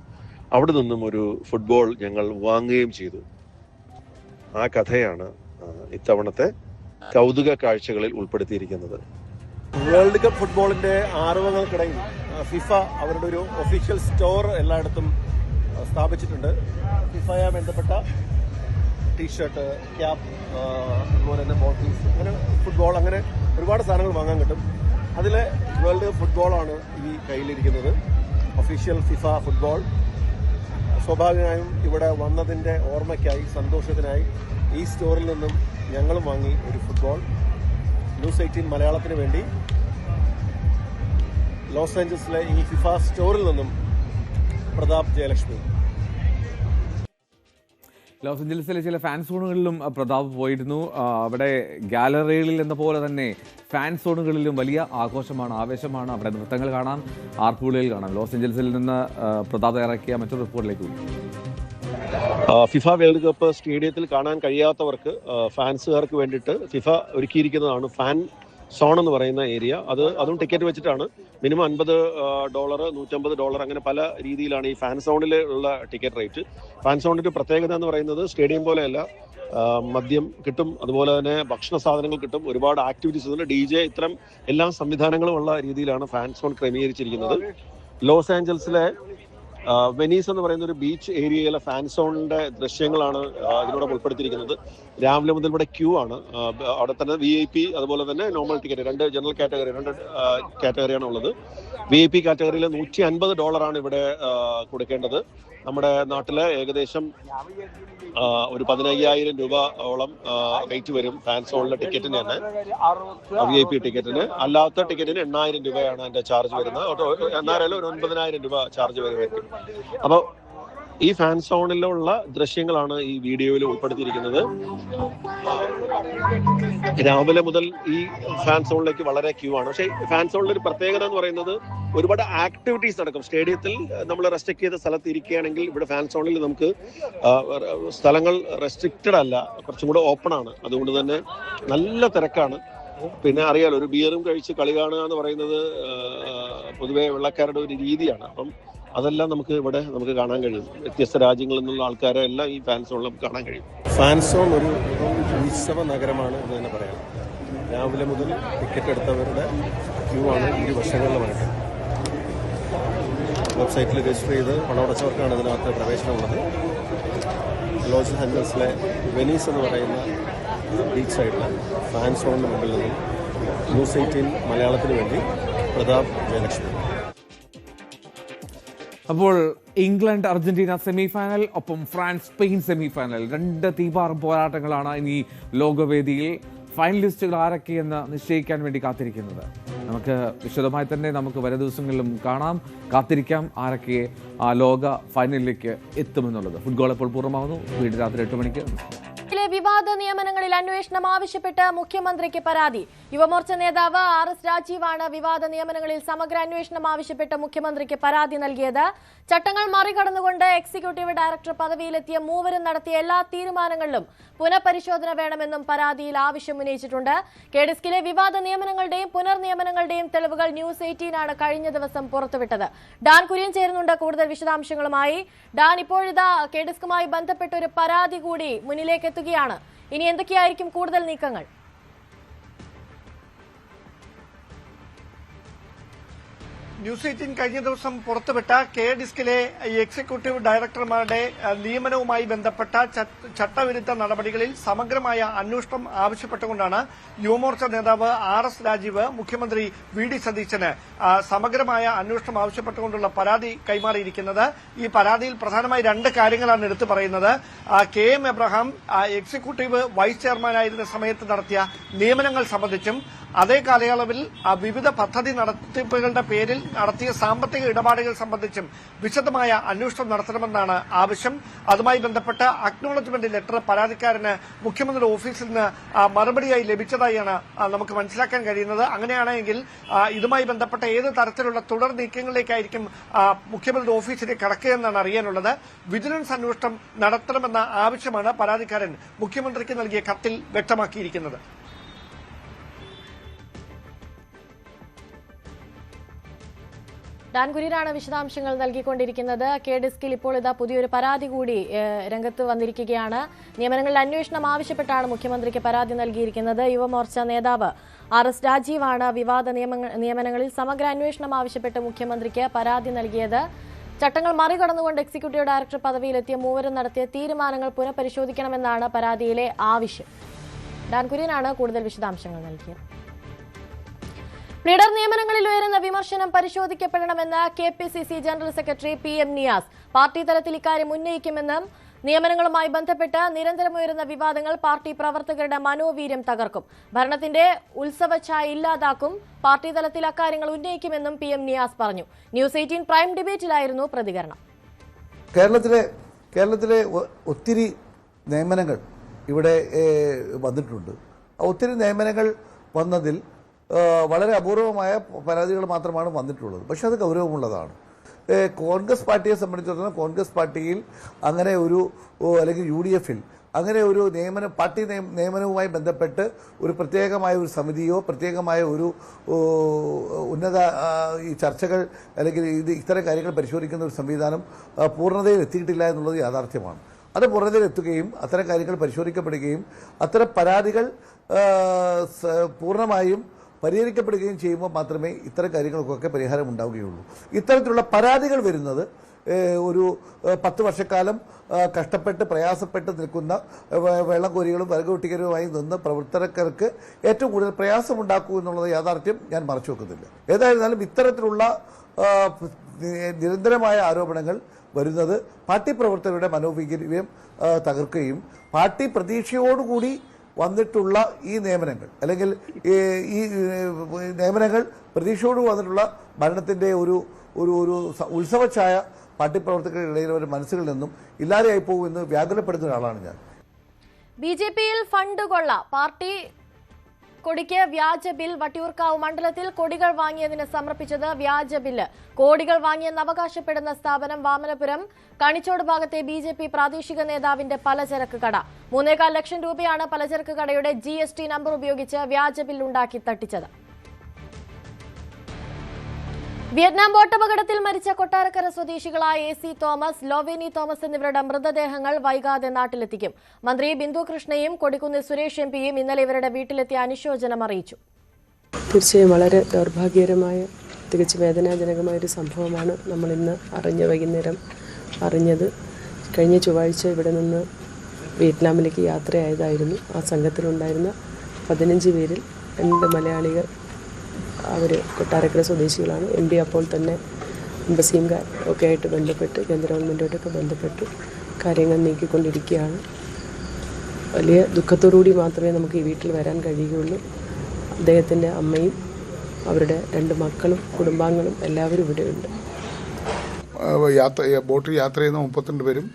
[SPEAKER 10] അവിടെ നിന്നും ഒരു ഫുട്ബോൾ ഞങ്ങൾ വാങ്ങുകയും ചെയ്തു. ആ കഥയാണ് ഇത്തവണത്തെ കൗതുക കാഴ്ചകളിൽ ഉൾപ്പെടുത്തിയിരിക്കുന്നത്.
[SPEAKER 11] വേൾഡ് കപ്പ് ഫുട്ബോളിന്റെ ആരവങ്ങൾക്കിടയിൽ ഫിഫ അവരുടെ ഒരു ഒഫീഷ്യൽ സ്റ്റോർ എല്ലായിടത്തും സ്ഥാപിച്ചിട്ടുണ്ട്. ഫിഫയുമായി ബന്ധപ്പെട്ട ടീഷർട്ട്, ക്യാപ്പ്, അതുപോലെ തന്നെ ബോട്ടിൽസ്, അങ്ങനെ ഫുട്ബോൾ, അങ്ങനെ ഒരുപാട് സാധനങ്ങൾ വാങ്ങാൻ കിട്ടും. അതിൽ വേൾഡ് കപ്പ് ഫുട്ബോളാണ് ഈ കയ്യിലിരിക്കുന്നത്, ഒഫീഷ്യൽ ഫിഫ ഫുട്ബോൾ. സ്വാഭാവികമായും ഇവിടെ വന്നതിൻ്റെ ഓർമ്മയ്ക്കായി, സന്തോഷത്തിനായി ഈ സ്റ്റോറിൽ നിന്നും ഞങ്ങളും വാങ്ങി ഒരു ഫുട്ബോൾ. ന്യൂസ് 18 മലയാളത്തിന് വേണ്ടി ലോസ് ഏഞ്ചൽസിലെ ഈ ഫിഫ സ്റ്റോറിൽ നിന്നും പ്രതാപ് ജയലക്ഷ്മി.
[SPEAKER 4] ലോസ് ഏഞ്ചൽസിലെ ചില ഫാൻ സോണുകളിലും പ്രതാപ് പോയിരുന്നു. അവിടെ ഗാലറികളിൽ എന്ന പോലെ തന്നെ ഫാൻ സോണുകളിലും വലിയ ആഘോഷമാണ്, ആവേശമാണ്. അവിടെ നൃത്തങ്ങൾ കാണാം, ആർപ്പുകളിൽ കാണാം. ലോസ് ഏഞ്ചൽസിൽ നിന്ന് പ്രതാപ് ഇറക്കിയ മറ്റൊരു റിപ്പോർട്ടിലേക്ക് പോയി.
[SPEAKER 10] ഫിഫ വേൾഡ് കപ്പ് സ്റ്റേഡിയത്തിൽ കാണാൻ കഴിയാത്തവർക്ക്, ഫാൻസുകാർക്ക് വേണ്ടിയിട്ട് ഫിഫ ഒരുക്കിയിരിക്കുന്നതാണ് ഫാൻ സോൺ എന്ന് പറയുന്ന ഏരിയ. അതും ടിക്കറ്റ് വെച്ചിട്ടാണ്. മിനിമം $50, $150, അങ്ങനെ പല രീതിയിലാണ് ഈ ഫാൻ സോണിൽ ഉള്ള ടിക്കറ്റ് റേറ്റ്. ഫാൻ സോണിന്റെ പ്രത്യേകത എന്ന് പറയുന്നത് സ്റ്റേഡിയം പോലെയല്ല, മദ്യം കിട്ടും, അതുപോലെ തന്നെ ഭക്ഷണ സാധനങ്ങൾ കിട്ടും, ഒരുപാട് ആക്ടിവിറ്റീസ് ഉണ്ട്, DJ, ഇത്തരം എല്ലാ സംവിധാനങ്ങളും ഉള്ള രീതിയിലാണ് ഫാൻ സോൺ ക്രമീകരിച്ചിരിക്കുന്നത്. ലോസ് ആഞ്ചൽസിലെ വെനീസ് എന്ന് പറയുന്ന ഒരു ബീച്ച് ഏരിയയിലെ ഫാൻ സോണിന്റെ ദൃശ്യങ്ങളാണ് ഇതിനോടൊപ്പം ഉൾപ്പെടുത്തിയിരിക്കുന്നത്. രാവിലെ മുതൽ ഇവിടെ ക്യൂ ആണ്. അവിടെ തന്നെ VIP, അതുപോലെ തന്നെ നോർമൽ ടിക്കറ്റ്, രണ്ട് ജനറൽ കാറ്റഗറി, രണ്ട് കാറ്റഗറിയാണ് ഉള്ളത്. VIP കാറ്റഗറിയിൽ $150 ഇവിടെ കൊടുക്കേണ്ടത്. നമ്മുടെ നാട്ടിലെ ഏകദേശം ഒരു 15,000 രൂപയോളം റേറ്റ് വരും ഫാൻ സോണിലെ ടിക്കറ്റിന് തന്നെ. VIP ടിക്കറ്റിന്. അല്ലാത്ത ടിക്കറ്റിന് 8,000 രൂപയാണ് അതിന്റെ ചാർജ് വരുന്നത്. എന്നാലും ഒരു 9,000 രൂപ ചാർജ് വരുമായിരിക്കും. അപ്പോൾ ഈ ഫാൻ സോണിലുള്ള ദൃശ്യങ്ങളാണ് ഈ വീഡിയോയിൽ ഉൾപ്പെടുത്തിയിരിക്കുന്നത്. രാവിലെ മുതൽ ഈ ഫാൻ സോണിലേക്ക് വളരെ ക്യൂ ആണ്. പക്ഷേ ഫാൻ സോണിലെ ഒരു പ്രത്യേകത എന്ന് പറയുന്നത് ഒരുപാട് ആക്ടിവിറ്റീസ് നടക്കും. സ്റ്റേഡിയത്തിൽ നമ്മൾ റെസ്ട്രിക്ട് ചെയ്ത സ്ഥലത്ത് ഇരിക്കുകയാണെങ്കിൽ ഇവിടെ ഫാൻ സോണിൽ നമുക്ക് സ്ഥലങ്ങൾ റെസ്ട്രിക്റ്റഡ് അല്ല, കുറച്ചും കൂടെ ഓപ്പൺ ആണ്. അതുകൊണ്ട് തന്നെ നല്ല തിരക്കാണ്. പിന്നെ അറിയാലോ, ഒരു ബിയറും കഴിച്ച് കളി കാണുക എന്ന് പറയുന്നത് പൊതുവെ വെള്ളക്കാരുടെ ഒരു രീതിയാണ്. അപ്പം അതെല്ലാം നമുക്ക് കാണാൻ കഴിയും. വ്യത്യസ്ത രാജ്യങ്ങളിൽ നിന്നുള്ള ആൾക്കാരെ എല്ലാം ഈ ഫാൻ സോണിൽ നമുക്ക് കാണാൻ കഴിയും.
[SPEAKER 11] ഫാൻ സോൺ ഒരു ഉത്സവ നഗരമാണ് എന്ന് തന്നെ പറയാം. രാവിലെ മുതൽ ടിക്കറ്റ് എടുത്തവരുടെ ക്യൂ ആണ് ഇരുവശങ്ങളിലുമായിട്ട്. വെബ്സൈറ്റിൽ രജിസ്റ്റർ ചെയ്ത് പണമടച്ചവർക്കാണ് ഇതിനകത്ത് പ്രവേശനമുള്ളത്. ലോസ് ആഞ്ചൽസിലെ വെനീസ് എന്ന് പറയുന്ന ബീച്ച് സൈഡിലെ ഫാൻ സോണിന് മുമ്പിൽ നിന്നും ന്യൂസ് 18 മലയാളത്തിന് വേണ്ടി പ്രതാപ് ജയലക്ഷ്മി.
[SPEAKER 4] അപ്പോൾ ഇംഗ്ലണ്ട് അർജന്റീന സെമി ഫൈനൽ, ഒപ്പം ഫ്രാൻസ് സ്പെയിൻ സെമി ഫൈനൽ. രണ്ട് തീപാറും പോരാട്ടങ്ങളാണ് ഇനി ലോകവേദിയിൽ. ഫൈനലിസ്റ്റുകൾ ആരൊക്കെയെന്ന് നിശ്ചയിക്കാൻ വേണ്ടി കാത്തിരിക്കുന്നത്. നമുക്ക് വിശദമായി തന്നെ നമുക്ക് വരും ദിവസങ്ങളിലും കാണാം, കാത്തിരിക്കാം ആരൊക്കെ ആ ലോക ഫൈനലിലേക്ക് എത്തുമെന്നുള്ളത്. ഫുട്ബോൾ ഇപ്പോൾ പൂർണ്ണമാകുന്നു. വീണ്ടും രാത്രി 8 മണിക്ക്.
[SPEAKER 1] വിവാദ നിയമനങ്ങളിൽ അന്വേഷണം ആവശ്യപ്പെട്ട് മുഖ്യമന്ത്രിക്ക് പരാതി. യുവമോർച്ച നേതാവ് RS രാജീവാണ് വിവാദ നിയമനങ്ങളിൽ സമഗ്ര അന്വേഷണം ആവശ്യപ്പെട്ട് മുഖ്യമന്ത്രിക്ക് പരാതി നൽകിയത്. ചട്ടങ്ങൾ മറികടന്നുകൊണ്ട് എക്സിക്യൂട്ടീവ് ഡയറക്ടർ പദവിയിലെത്തിയ മൂവരും നടത്തിയ എല്ലാ തീരുമാനങ്ങളിലും പുനഃപരിശോധന വേണമെന്നും പരാതിയിൽ ആവശ്യമുന്നയിച്ചിട്ടുണ്ട്. കെഡിസ്കിലെ വിവാദ നിയമനങ്ങളുടെയും പുനർനിയമനങ്ങളുടെയും തെളിവുകൾ ന്യൂസ് 18 ആണ് കഴിഞ്ഞ ദിവസം പുറത്തുവിട്ടത്. ഡാൻ കുര്യൻ ചേരുന്നുണ്ട് കൂടുതൽ വിശദാംശങ്ങളുമായി. ഡാൻ, ഇപ്പോഴിതാ കെഡിസ്കുമായി ബന്ധപ്പെട്ട ഒരു പരാതി കൂടി മുന്നിലേക്ക് എത്തുകയാണ്. ഇനി എന്തൊക്കെയായിരിക്കും കൂടുതൽ നീക്കങ്ങൾ?
[SPEAKER 5] ന്യൂസ് 18 കഴിഞ്ഞ ദിവസം പുറത്തുവിട്ട കെ ഡിസ്കിലെ എക്സിക്യൂട്ടീവ് ഡയറക്ടർമാരുടെ നിയമനവുമായി ബന്ധപ്പെട്ട ചട്ടവിരുദ്ധ നടപടികളിൽ സമഗ്രമായ അന്വേഷണം ആവശ്യപ്പെട്ടുകൊണ്ടാണ് യുവമോർച്ച നേതാവ് RS രാജീവ് മുഖ്യമന്ത്രി VD സതീശന് സമഗ്രമായ അന്വേഷണം ആവശ്യപ്പെട്ടുകൊണ്ടുള്ള പരാതി കൈമാറിയിരിക്കുന്നത്. ഈ പരാതിയിൽ പ്രധാനമായി 2 കാര്യങ്ങളാണ് എടുത്തു പറയുന്നത്. KM എബ്രഹാം എക്സിക്യൂട്ടീവ് വൈസ് ചെയർമാനായിരുന്ന സമയത്ത് നടത്തിയ നിയമനങ്ങൾ സംബന്ധിച്ചും അതേ കാലയളവിൽ വിവിധ പദ്ധതി നടത്തിപ്പുകളുടെ പേരിൽ നടത്തിയ സാമ്പത്തിക ഇടപാടുകൾ സംബന്ധിച്ചും വിശദമായ അന്വേഷണം നടത്തണമെന്നാണ് ആവശ്യം. അതുമായി ബന്ധപ്പെട്ട അക്നോളജ്മെന്റ് ലെറ്റർ പരാതിക്കാരന് മുഖ്യമന്ത്രി ഓഫീസിൽ നിന്ന് മറുപടിയായി ലഭിച്ചതായാണ് നമുക്ക് മനസ്സിലാക്കാൻ കഴിയുന്നത്. അങ്ങനെയാണെങ്കിൽ ഇതുമായി ബന്ധപ്പെട്ട ഏത് തരത്തിലുള്ള തുടർ നീക്കങ്ങളിലേക്കായിരിക്കും മുഖ്യമന്ത്രി ഓഫീസിലേക്ക് കടക്കുകയെന്നാണ് അറിയാനുള്ളത്. വിജിലൻസ് അന്വേഷണം നടത്തണമെന്ന ആവശ്യമാണ് പരാതിക്കാരൻ മുഖ്യമന്ത്രിക്ക് നൽകിയ കത്തിൽ വ്യക്തമാക്കിയിരിക്കുന്നത്.
[SPEAKER 1] ഡാൻ കുര്യനാണ് വിശദാംശങ്ങൾ നൽകിക്കൊണ്ടിരിക്കുന്നത്. കെ ഡിസ്കിൽ ഇപ്പോൾ ഇതാ പുതിയൊരു പരാതി കൂടി രംഗത്ത് വന്നിരിക്കുകയാണ്. നിയമനങ്ങളിൽ അന്വേഷണം ആവശ്യപ്പെട്ടാണ് മുഖ്യമന്ത്രിക്ക് പരാതി നൽകിയിരിക്കുന്നത്. യുവമോർച്ച നേതാവ് RS രാജീവാണ് വിവാദ നിയമനങ്ങളിൽ സമഗ്ര അന്വേഷണം ആവശ്യപ്പെട്ട് മുഖ്യമന്ത്രിക്ക് പരാതി നൽകിയത്. ചട്ടങ്ങൾ മറികടന്നുകൊണ്ട് എക്സിക്യൂട്ടീവ് ഡയറക്ടർ പദവിയിലെത്തിയ മൂവരും നടത്തിയ തീരുമാനങ്ങൾ പുനഃപരിശോധിക്കണമെന്നാണ് പരാതിയിലെ ആവശ്യം. ഡാൻ കുര്യനാണ് കൂടുതൽ വിശദാംശങ്ങൾ നൽകിയത്. പ്ലീഡർ നിയമനങ്ങളിൽ ഉയരുന്ന വിമർശനം പരിശോധിക്കപ്പെടണമെന്ന് KPCC general secretary PM Niyas. Party തലത്തിൽ ഇക്കാര്യം ഉന്നയിക്കുമെന്നും നിയമനങ്ങളുമായി ബന്ധപ്പെട്ട് നിരന്തരം ഉയരുന്ന വിവാദങ്ങൾ പാർട്ടി പ്രവർത്തകരുടെ മനോവീര്യം തകർക്കും, ഭരണത്തിന്റെ ഉത്സവഛായ ഇല്ലാതാക്കും, പാർട്ടി തലത്തിൽ അക്കാര്യങ്ങൾ ഉന്നയിക്കുമെന്നും PM നിയാസ് പറഞ്ഞു. ന്യൂസ് 18 പ്രൈം ഡിബേറ്റിലായിരുന്നു പ്രതികരണം.
[SPEAKER 12] കേരളത്തിലെ ഒത്തിരി നിയമനങ്ങൾ ഇവിടെ വന്നിട്ടുണ്ട്. ഒത്തിരി നിയമനങ്ങൾ വന്നതിൽ വളരെ അപൂർവമായ പരാതികൾ മാത്രമാണ് വന്നിട്ടുള്ളത്. പക്ഷെ അത് ഗൗരവമുള്ളതാണ്. കോൺഗ്രസ് പാർട്ടിയെ സംബന്ധിച്ചിടത്തോളം കോൺഗ്രസ് പാർട്ടിയിൽ അങ്ങനെ ഒരു അല്ലെങ്കിൽ UDF-ൽ അങ്ങനെ ഒരു പാർട്ടി നിയമനവുമായി ബന്ധപ്പെട്ട് ഒരു പ്രത്യേകമായ ഒരു സമിതിയോ പ്രത്യേകമായ ഒരു ഉന്നത ഈ ചർച്ചകൾ അല്ലെങ്കിൽ ഇത്തരം കാര്യങ്ങൾ പരിശോധിക്കുന്ന ഒരു സംവിധാനം പൂർണ്ണതയിൽ എത്തിയിട്ടില്ല എന്നുള്ളത് യാഥാർത്ഥ്യമാണ്. അത് പൂർണ്ണതയിൽ എത്തുകയും അത്തരം കാര്യങ്ങൾ പരിശോധിക്കപ്പെടുകയും അത്തരം പരാതികൾ പൂർണ്ണമായും പരിഹരിക്കപ്പെടുകയും ചെയ്യുമ്പോൾ മാത്രമേ ഇത്തരം കാര്യങ്ങൾക്കൊക്കെ പരിഹാരം ഉണ്ടാവുകയുള്ളൂ. ഇത്തരത്തിലുള്ള പരാതികൾ വരുന്നത് ഒരു 10 വർഷക്കാലം കഷ്ടപ്പെട്ട് പ്രയാസപ്പെട്ട് നിൽക്കുന്ന വെള്ളംകോരികളും വരകുട്ടികരുമായി നിന്ന് പ്രവർത്തകർക്ക് ഏറ്റവും കൂടുതൽ പ്രയാസമുണ്ടാക്കൂ എന്നുള്ളത് യാഥാർത്ഥ്യം ഞാൻ മറച്ചു വെക്കുന്നില്ല. ഏതായിരുന്നാലും ഇത്തരത്തിലുള്ള നിരന്തരമായ ആരോപണങ്ങൾ വരുന്നത് പാർട്ടി പ്രവർത്തകരുടെ മനോവീര്യം തകർക്കുകയും പാർട്ടി പ്രതീക്ഷയോടുകൂടി വന്നിട്ടുള്ള ഈ നിയമനങ്ങൾ അല്ലെങ്കിൽ ഈ നിയമനങ്ങൾ പ്രതീക്ഷയോട് വന്നിട്ടുള്ള ഭരണത്തിന്റെ ഒരു ഉത്സവഛായ പാർട്ടി പ്രവർത്തകരുടെ ഇടയിലെ മനസ്സുകളിൽ നിന്നും ഇല്ലാതെയായി പോകുമെന്ന് വ്യാകുലപ്പെടുന്ന ഒരാളാണ് ഞാൻ.
[SPEAKER 1] BJP-യിൽ ഫണ്ട് കൊള്ള, പാർട്ടി കൊടിക്ക് വ്യാജ ബിൽ. വട്ടിയൂർക്കാവ് മണ്ഡലത്തിൽ കൊടികൾ വാങ്ങിയതിന് സമർപ്പിച്ചത് വ്യാജ ബില്ല്. കോടികൾ വാങ്ങിയെന്ന് അവകാശപ്പെടുന്ന സ്ഥാപനം വാമനപുരം കണിച്ചോട് ഭാഗത്തെ BJP പ്രാദേശിക നേതാവിന്റെ പലചരക്ക് കട. 3.25 ലക്ഷം രൂപയാണ് പലചരക്ക് കടയുടെ GST നമ്പർ ഉപയോഗിച്ച് വ്യാജ ബില്ലുണ്ടാക്കി തട്ടിച്ചത്. വിയറ്റ്നാം ബോട്ടപകടത്തിൽ മരിച്ച കൊട്ടാരക്കര സ്വദേശികളായ AC തോമസ്, ലോവേനി തോമസ് എന്നിവരുടെ മൃതദേഹങ്ങൾ വൈകാതെ നാട്ടിലെത്തിക്കും. മന്ത്രി ബിന്ദു കൃഷ്ണയും കൊടിക്കുന്നിൽ സുരേഷ് MPയും ഇന്നലെ ഇവരുടെ വീട്ടിലെത്തി അനുശോചനം അറിയിച്ചു.
[SPEAKER 13] തീർച്ചയായും വളരെ ദൗർഭാഗ്യകരമായ തികച്ചും വേദനാജനകമായ ഒരു സംഭവമാണ് നമ്മൾ ഇന്ന് വൈകുന്നേരം അറിഞ്ഞത്. കഴിഞ്ഞ ചൊവ്വാഴ്ച ഇവിടെ നിന്ന് വിയറ്റ്നാമിലേക്ക് യാത്രയായതായിരുന്നു. ആ സംഘത്തിലുണ്ടായിരുന്ന 15 പേരിൽ 2 മലയാളികൾ അവർ കൊട്ടാരക്കര സ്വദേശികളാണ്. MP അപ്പോൾ തന്നെ എംബസിയും ഒക്കെ ആയിട്ട് ബന്ധപ്പെട്ട് കേന്ദ്ര ഗവൺമെൻറ്റുമായിട്ടൊക്കെ ബന്ധപ്പെട്ട് കാര്യങ്ങൾ നീക്കിക്കൊണ്ടിരിക്കുകയാണ്. വലിയ ദുഃഖത്തോടുകൂടി മാത്രമേ നമുക്ക് ഈ വീട്ടിൽ വരാൻ കഴിയുകയുള്ളൂ. അദ്ദേഹത്തിൻ്റെ അമ്മയും അവരുടെ 2 മക്കളും കുടുംബാംഗങ്ങളും എല്ലാവരും ഇവിടെയുണ്ട്.
[SPEAKER 14] ബോട്ടിൽ യാത്ര ചെയ്യുന്ന 32 പേരും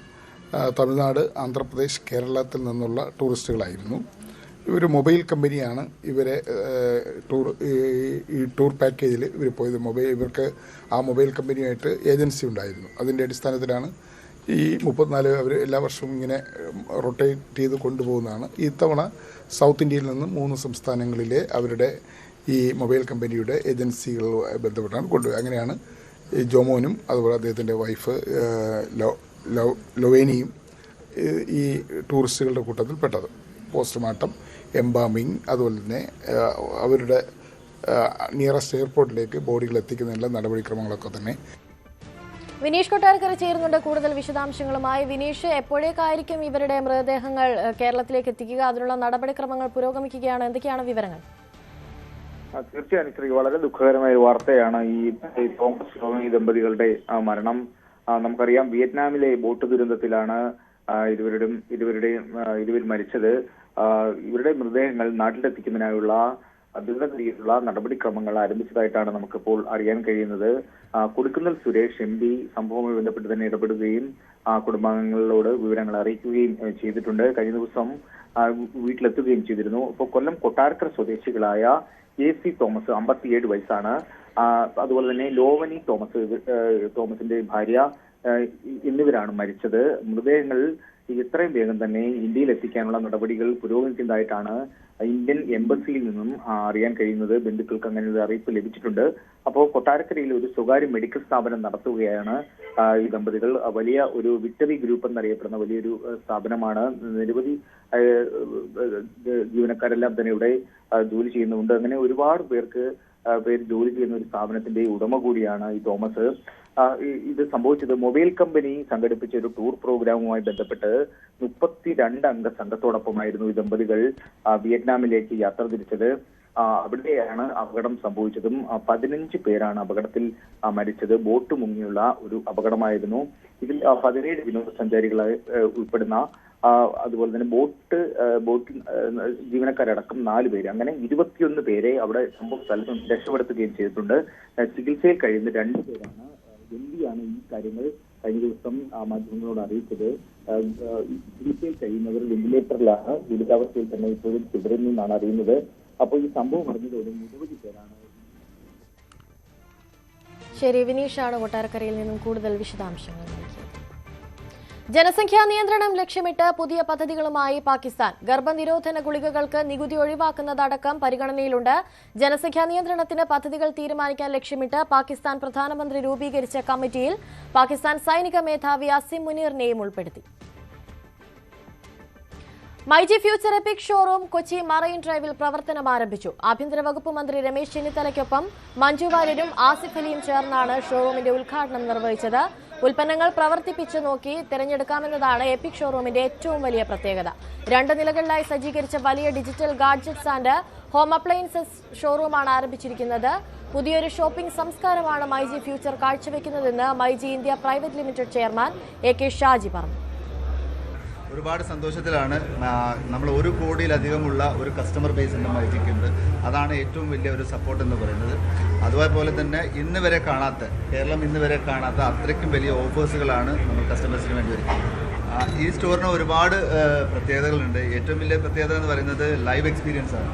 [SPEAKER 14] തമിഴ്നാട്, ആന്ധ്രാപ്രദേശ്, കേരളത്തിൽ നിന്നുള്ള ടൂറിസ്റ്റുകളായിരുന്നു. ഒരു മൊബൈൽ കമ്പനിയാണ് ഇവരെ ഈ ടൂർ പാക്കേജിൽ ഇവർ പോയത്. ഇവർക്ക് ആ മൊബൈൽ കമ്പനിയായിട്ട് ഏജൻസി ഉണ്ടായിരുന്നു. അതിൻ്റെ അടിസ്ഥാനത്തിലാണ് ഈ 34 അവർ എല്ലാ വർഷവും ഇങ്ങനെ റൊട്ടേറ്റ് ചെയ്ത് കൊണ്ടുപോകുന്നതാണ്. ഇത്തവണ സൗത്ത് ഇന്ത്യയിൽ നിന്ന് 3 സംസ്ഥാനങ്ങളിലെ അവരുടെ ഈ മൊബൈൽ കമ്പനിയുടെ ഏജൻസികളുമായി ബന്ധപ്പെട്ടാണ് കൊണ്ടുപോയത്. അങ്ങനെയാണ് ഈ ജോമോനും അതുപോലെ അദ്ദേഹത്തിൻ്റെ വൈഫ് ലൊവേനിയും ഈ ടൂറിസ്റ്റുകളുടെ കൂട്ടത്തിൽ പെട്ടത്. പോസ്റ്റ്മോർട്ടം, എംബാമിങ്, അതുപോലെ തന്നെ അവരുടെ നിയറസ്റ്റ് എയർപോർട്ടിലേക്ക് ബോഡികൾ എത്തിക്കുന്നതിനുള്ള നടപടിക്രമങ്ങളൊക്കെ തന്നെ.
[SPEAKER 1] വിനീഷ് കൊട്ടാരക്കര ചേരുന്നുണ്ട് കൂടുതൽ വിശദാംശങ്ങളുമായി. വിനീഷ്, എപ്പോഴേക്കായിരിക്കും ഇവരുടെ മൃതദേഹങ്ങൾ കേരളത്തിലേക്ക് എത്തിക്കുക? അതിനുള്ള നടപടിക്രമങ്ങൾ പുരോഗമിക്കുകയാണ്. എന്തൊക്കെയാണ് വിവരങ്ങൾ?
[SPEAKER 15] തീർച്ചയായും ശ്രീ, വളരെ ദുഃഖകരമായ വാർത്തയാണ് ഈ തോമസ് ലോവനി ദമ്പതികളുടെ മരണം. നമുക്കറിയാം, വിയറ്റ്നാമിലെ ബോട്ട് ദുരന്തത്തിലാണ് ഇരുവർ മരിച്ചത്. ഇവരുടെ മൃതദേഹങ്ങൾ നാട്ടിലെത്തിക്കുന്നതിനായുള്ള ദ്രുതഗതിയിലുള്ള നടപടിക്രമങ്ങൾ ആരംഭിച്ചതായിട്ടാണ് നമുക്കിപ്പോൾ അറിയാൻ കഴിയുന്നത്. കൊടുക്കുന്നൽ സുരേഷ് MP സംഭവവുമായി ബന്ധപ്പെട്ട് തന്നെ ഇടപെടുകയും കുടുംബാംഗങ്ങളോട് വിവരങ്ങൾ അറിയിക്കുകയും ചെയ്തിട്ടുണ്ട്. കഴിഞ്ഞ ദിവസം വീട്ടിലെത്തുകയും ചെയ്തിരുന്നു. ഇപ്പോൾ കൊല്ലം കൊട്ടാരക്കര സ്വദേശികളായ AC തോമസ് 57 വയസ്സാണ്. അതുപോലെ തന്നെ ലോവനി തോമസിന്റെ ഭാര്യ എന്നിവരാണ് മരിച്ചത്. മൃതദേഹങ്ങൾ എത്രയും വേഗം തന്നെ ഇന്ത്യയിൽ എത്തിക്കാനുള്ള നടപടികൾ പുരോഗമിക്കുന്നതായിട്ടാണ് ഇന്ത്യൻ എംബസിയിൽ നിന്നും അറിയാൻ കഴിയുന്നത്. ബന്ധുക്കൾക്ക് അങ്ങനെ ഒരു അറിയിപ്പ് ലഭിച്ചിട്ടുണ്ട്. അപ്പോൾ കൊട്ടാരക്കരയിൽ ഒരു സ്വകാര്യ മെഡിക്കൽ സ്ഥാപനം നടത്തുകയാണ് ഈ ദമ്പതികൾ. വലിയ ഒരു വിക്ടറി ഗ്രൂപ്പ് എന്നറിയപ്പെടുന്ന വലിയൊരു സ്ഥാപനമാണ്. നിരവധി ജീവനക്കാരെല്ലാം തന്നെ ഇവിടെ ജോലി ചെയ്യുന്നുണ്ട്. അങ്ങനെ ഒരുപാട് പേര് ജോലി ചെയ്യുന്ന ഒരു സ്ഥാപനത്തിന്റെ ഉടമ കൂടിയാണ് ഈ തോമസ്. ഇത് സംഭവിച്ചത് മൊബൈൽ കമ്പനി സംഘടിപ്പിച്ച ഒരു ടൂർ പ്രോഗ്രാമുമായി ബന്ധപ്പെട്ട് 32 അംഗ സംഘത്തോടൊപ്പമായിരുന്നു ഈ ദമ്പതികൾ വിയറ്റ്നാമിലേക്ക് യാത്ര തിരിച്ചത്. അവിടെയാണ് അപകടം സംഭവിച്ചതും 15 പേരാണ് അപകടത്തിൽ മരിച്ചത്. ബോട്ട് മുങ്ങിയുള്ള ഒരു അപകടമായിരുന്നു. ഇതിൽ 17 വിനോദസഞ്ചാരികളെ ഉൾപ്പെടുന്ന അതുപോലെ തന്നെ ബോട്ട് ജീവനക്കാരടക്കം 4 പേര്, അങ്ങനെ 21 പേരെ അവിടെ സംഭവ സ്ഥലത്ത് നിന്ന് രക്ഷപ്പെടുത്തുകയും ചെയ്തിട്ടുണ്ട്. ചികിത്സയിൽ കഴിയുന്ന 2 പേരാണ്. എന്തിയാണ് ഈ കാര്യങ്ങൾ കഴിഞ്ഞ ദിവസം മാധ്യമങ്ങളോട് അറിയിച്ചത്. ചികിത്സയിൽ കഴിയുന്നവർ വെന്റിലേറ്ററിലാണ്, ഗുരുതരാവസ്ഥയിൽ തന്നെ ഇപ്പോഴും തുടരുന്നു എന്നാണ് അറിയുന്നത്. അപ്പോൾ ഈ സംഭവം അറിഞ്ഞതോടെ നിരവധി പേരാണ്.
[SPEAKER 1] ശരി, വിനീഷാണ് കൊട്ടാരക്കരയിൽ നിന്നും കൂടുതൽ വിശദാംശങ്ങൾ നൽകിയത്. ജനസംഖ്യാ നിയന്ത്രണം ലക്ഷ്യമിട്ട് പുതിയ പദ്ധതികളുമായി പാകിസ്ഥാൻ. ഗർഭനിരോധന ഗുളികകൾക്ക് നികുതി ഒഴിവാക്കുന്നതടക്കം പരിഗണനയിലുണ്ട്. ജനസംഖ്യാ നിയന്ത്രണത്തിന് പദ്ധതികൾ തീരുമാനിക്കാൻ ലക്ഷ്യമിട്ട് പാകിസ്ഥാൻ പ്രധാനമന്ത്രി രൂപീകരിച്ച കമ്മിറ്റിയിൽ പാകിസ്ഥാൻ സൈനിക മേധാവി അസിം മുനീറിനെയും ഉൾപ്പെടുത്തി. MyG future EPIC showroom Kochi marine ഡ്രൈവിൽ പ്രവർത്തനം ആരംഭിച്ചു. ആഭ്യന്തര വകുപ്പ് മന്ത്രി രമേശ് ചെന്നിത്തലയ്ക്കൊപ്പം മഞ്ജു വാര്യരും ആസിഫ് അലിയും ചേർന്നാണ് ഷോറൂമിന്റെ ഉദ്ഘാടനം നിർവഹിച്ചത്. ഉൽപ്പന്നങ്ങൾ പ്രവർത്തിപ്പിച്ചു നോക്കി തിരഞ്ഞെടുക്കാമെന്നതാണ് എപ്പിക് ഷോറൂമിന്റെ ഏറ്റവും വലിയ പ്രത്യേകത. 2 നിലകളിലായി സജ്ജീകരിച്ച വലിയ digital gadgets and home appliances ഷോറൂമാണ് ആരംഭിച്ചിരിക്കുന്നത്. പുതിയൊരു ഷോപ്പിംഗ് സംസ്കാരമാണ് മൈജി ഫ്യൂച്ചർ കാഴ്ചവെക്കുന്നതെന്ന് myG India private limited chairman AK Shaji പറഞ്ഞു.
[SPEAKER 16] ഒരുപാട് സന്തോഷത്തിലാണ്. നമ്മൾ 1 കോടിയിലധികമുള്ള ഒരു കസ്റ്റമർ ബേസ് ഉണ്ട് മൈജിക്കുണ്ട്. അതാണ് ഏറ്റവും വലിയ ഒരു സപ്പോർട്ട് എന്ന് പറയുന്നത്. അതുപോലെ തന്നെ കേരളം ഇന്ന് വരെ കാണാത്ത അത്രയ്ക്കും വലിയ ഓഫേഴ്സുകളാണ് നമ്മൾ കസ്റ്റമേഴ്സിന് വേണ്ടി വരുന്നത്. ഈ സ്റ്റോറിന് ഒരുപാട് പ്രത്യേകതകളുണ്ട്. ഏറ്റവും വലിയ പ്രത്യേകത എന്ന് പറയുന്നത് ലൈവ് എക്സ്പീരിയൻസ് ആണ്.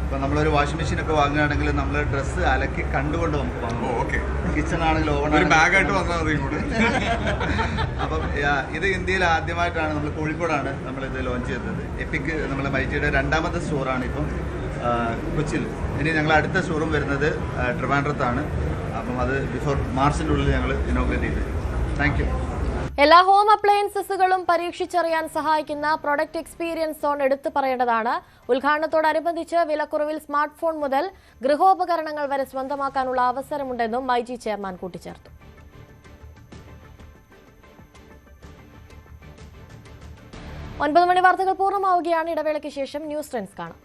[SPEAKER 16] ഇപ്പം നമ്മളൊരു വാഷിംഗ് മെഷീനൊക്കെ വാങ്ങുകയാണെങ്കിൽ നമ്മൾ ഡ്രസ്സ് അലക്കി കണ്ടുകൊണ്ട് നമുക്ക് വാങ്ങും. കിച്ചൺ ആണെങ്കിലും ഓവൻ ബാഗായിട്ട് വന്നാൽ മതി. അപ്പം ഇത് ഇന്ത്യയിൽ ആദ്യമായിട്ടാണ്, നമ്മൾ കോഴിക്കോടാണ് നമ്മളിത് ലോഞ്ച് ചെയ്തത്. എപ്പിക് നമ്മളെ മൈജിയുടെ 2ാമത്തെ സ്റ്റോറാണ് ഇപ്പം കൊച്ചിയിൽ. ഇനി ഞങ്ങൾ അടുത്ത ഷോറൂം വരുന്നത് ട്രിവാൻഡ്രത്താണ്. അപ്പം അത് ബിഫോർ മാർച്ചിൻ്റെ ഉള്ളിൽ ഞങ്ങൾ ഇനോഗ്രേറ്റ് ചെയ്തത്. Thank you.
[SPEAKER 1] എല്ലാ ഹോം അപ്ലയൻസസുകളും പരീക്ഷിച്ചറിയാൻ സഹായിക്കുന്ന പ്രൊഡക്റ്റ് എക്സ്പീരിയൻസ് സോൺ എടുത്തു പറയേണ്ടതാണ്. ഉദ്ഘാടനത്തോടനുബന്ധിച്ച് വിലക്കുറവിൽ സ്മാർട്ട് ഫോൺ മുതൽ ഗൃഹോപകരണങ്ങൾ വരെ സ്വന്തമാക്കാനുള്ള അവസരമുണ്ടെന്നും മൈജി ചെയർമാൻ കൂട്ടിച്ചേർത്തു. 9 മണി വാർത്തകൾ പൂർണ്ണമാവുകയാണ്. ഇടവേളയ്ക്ക് ശേഷം ന്യൂസ് ട്രെൻഡ്സ് കാണാം.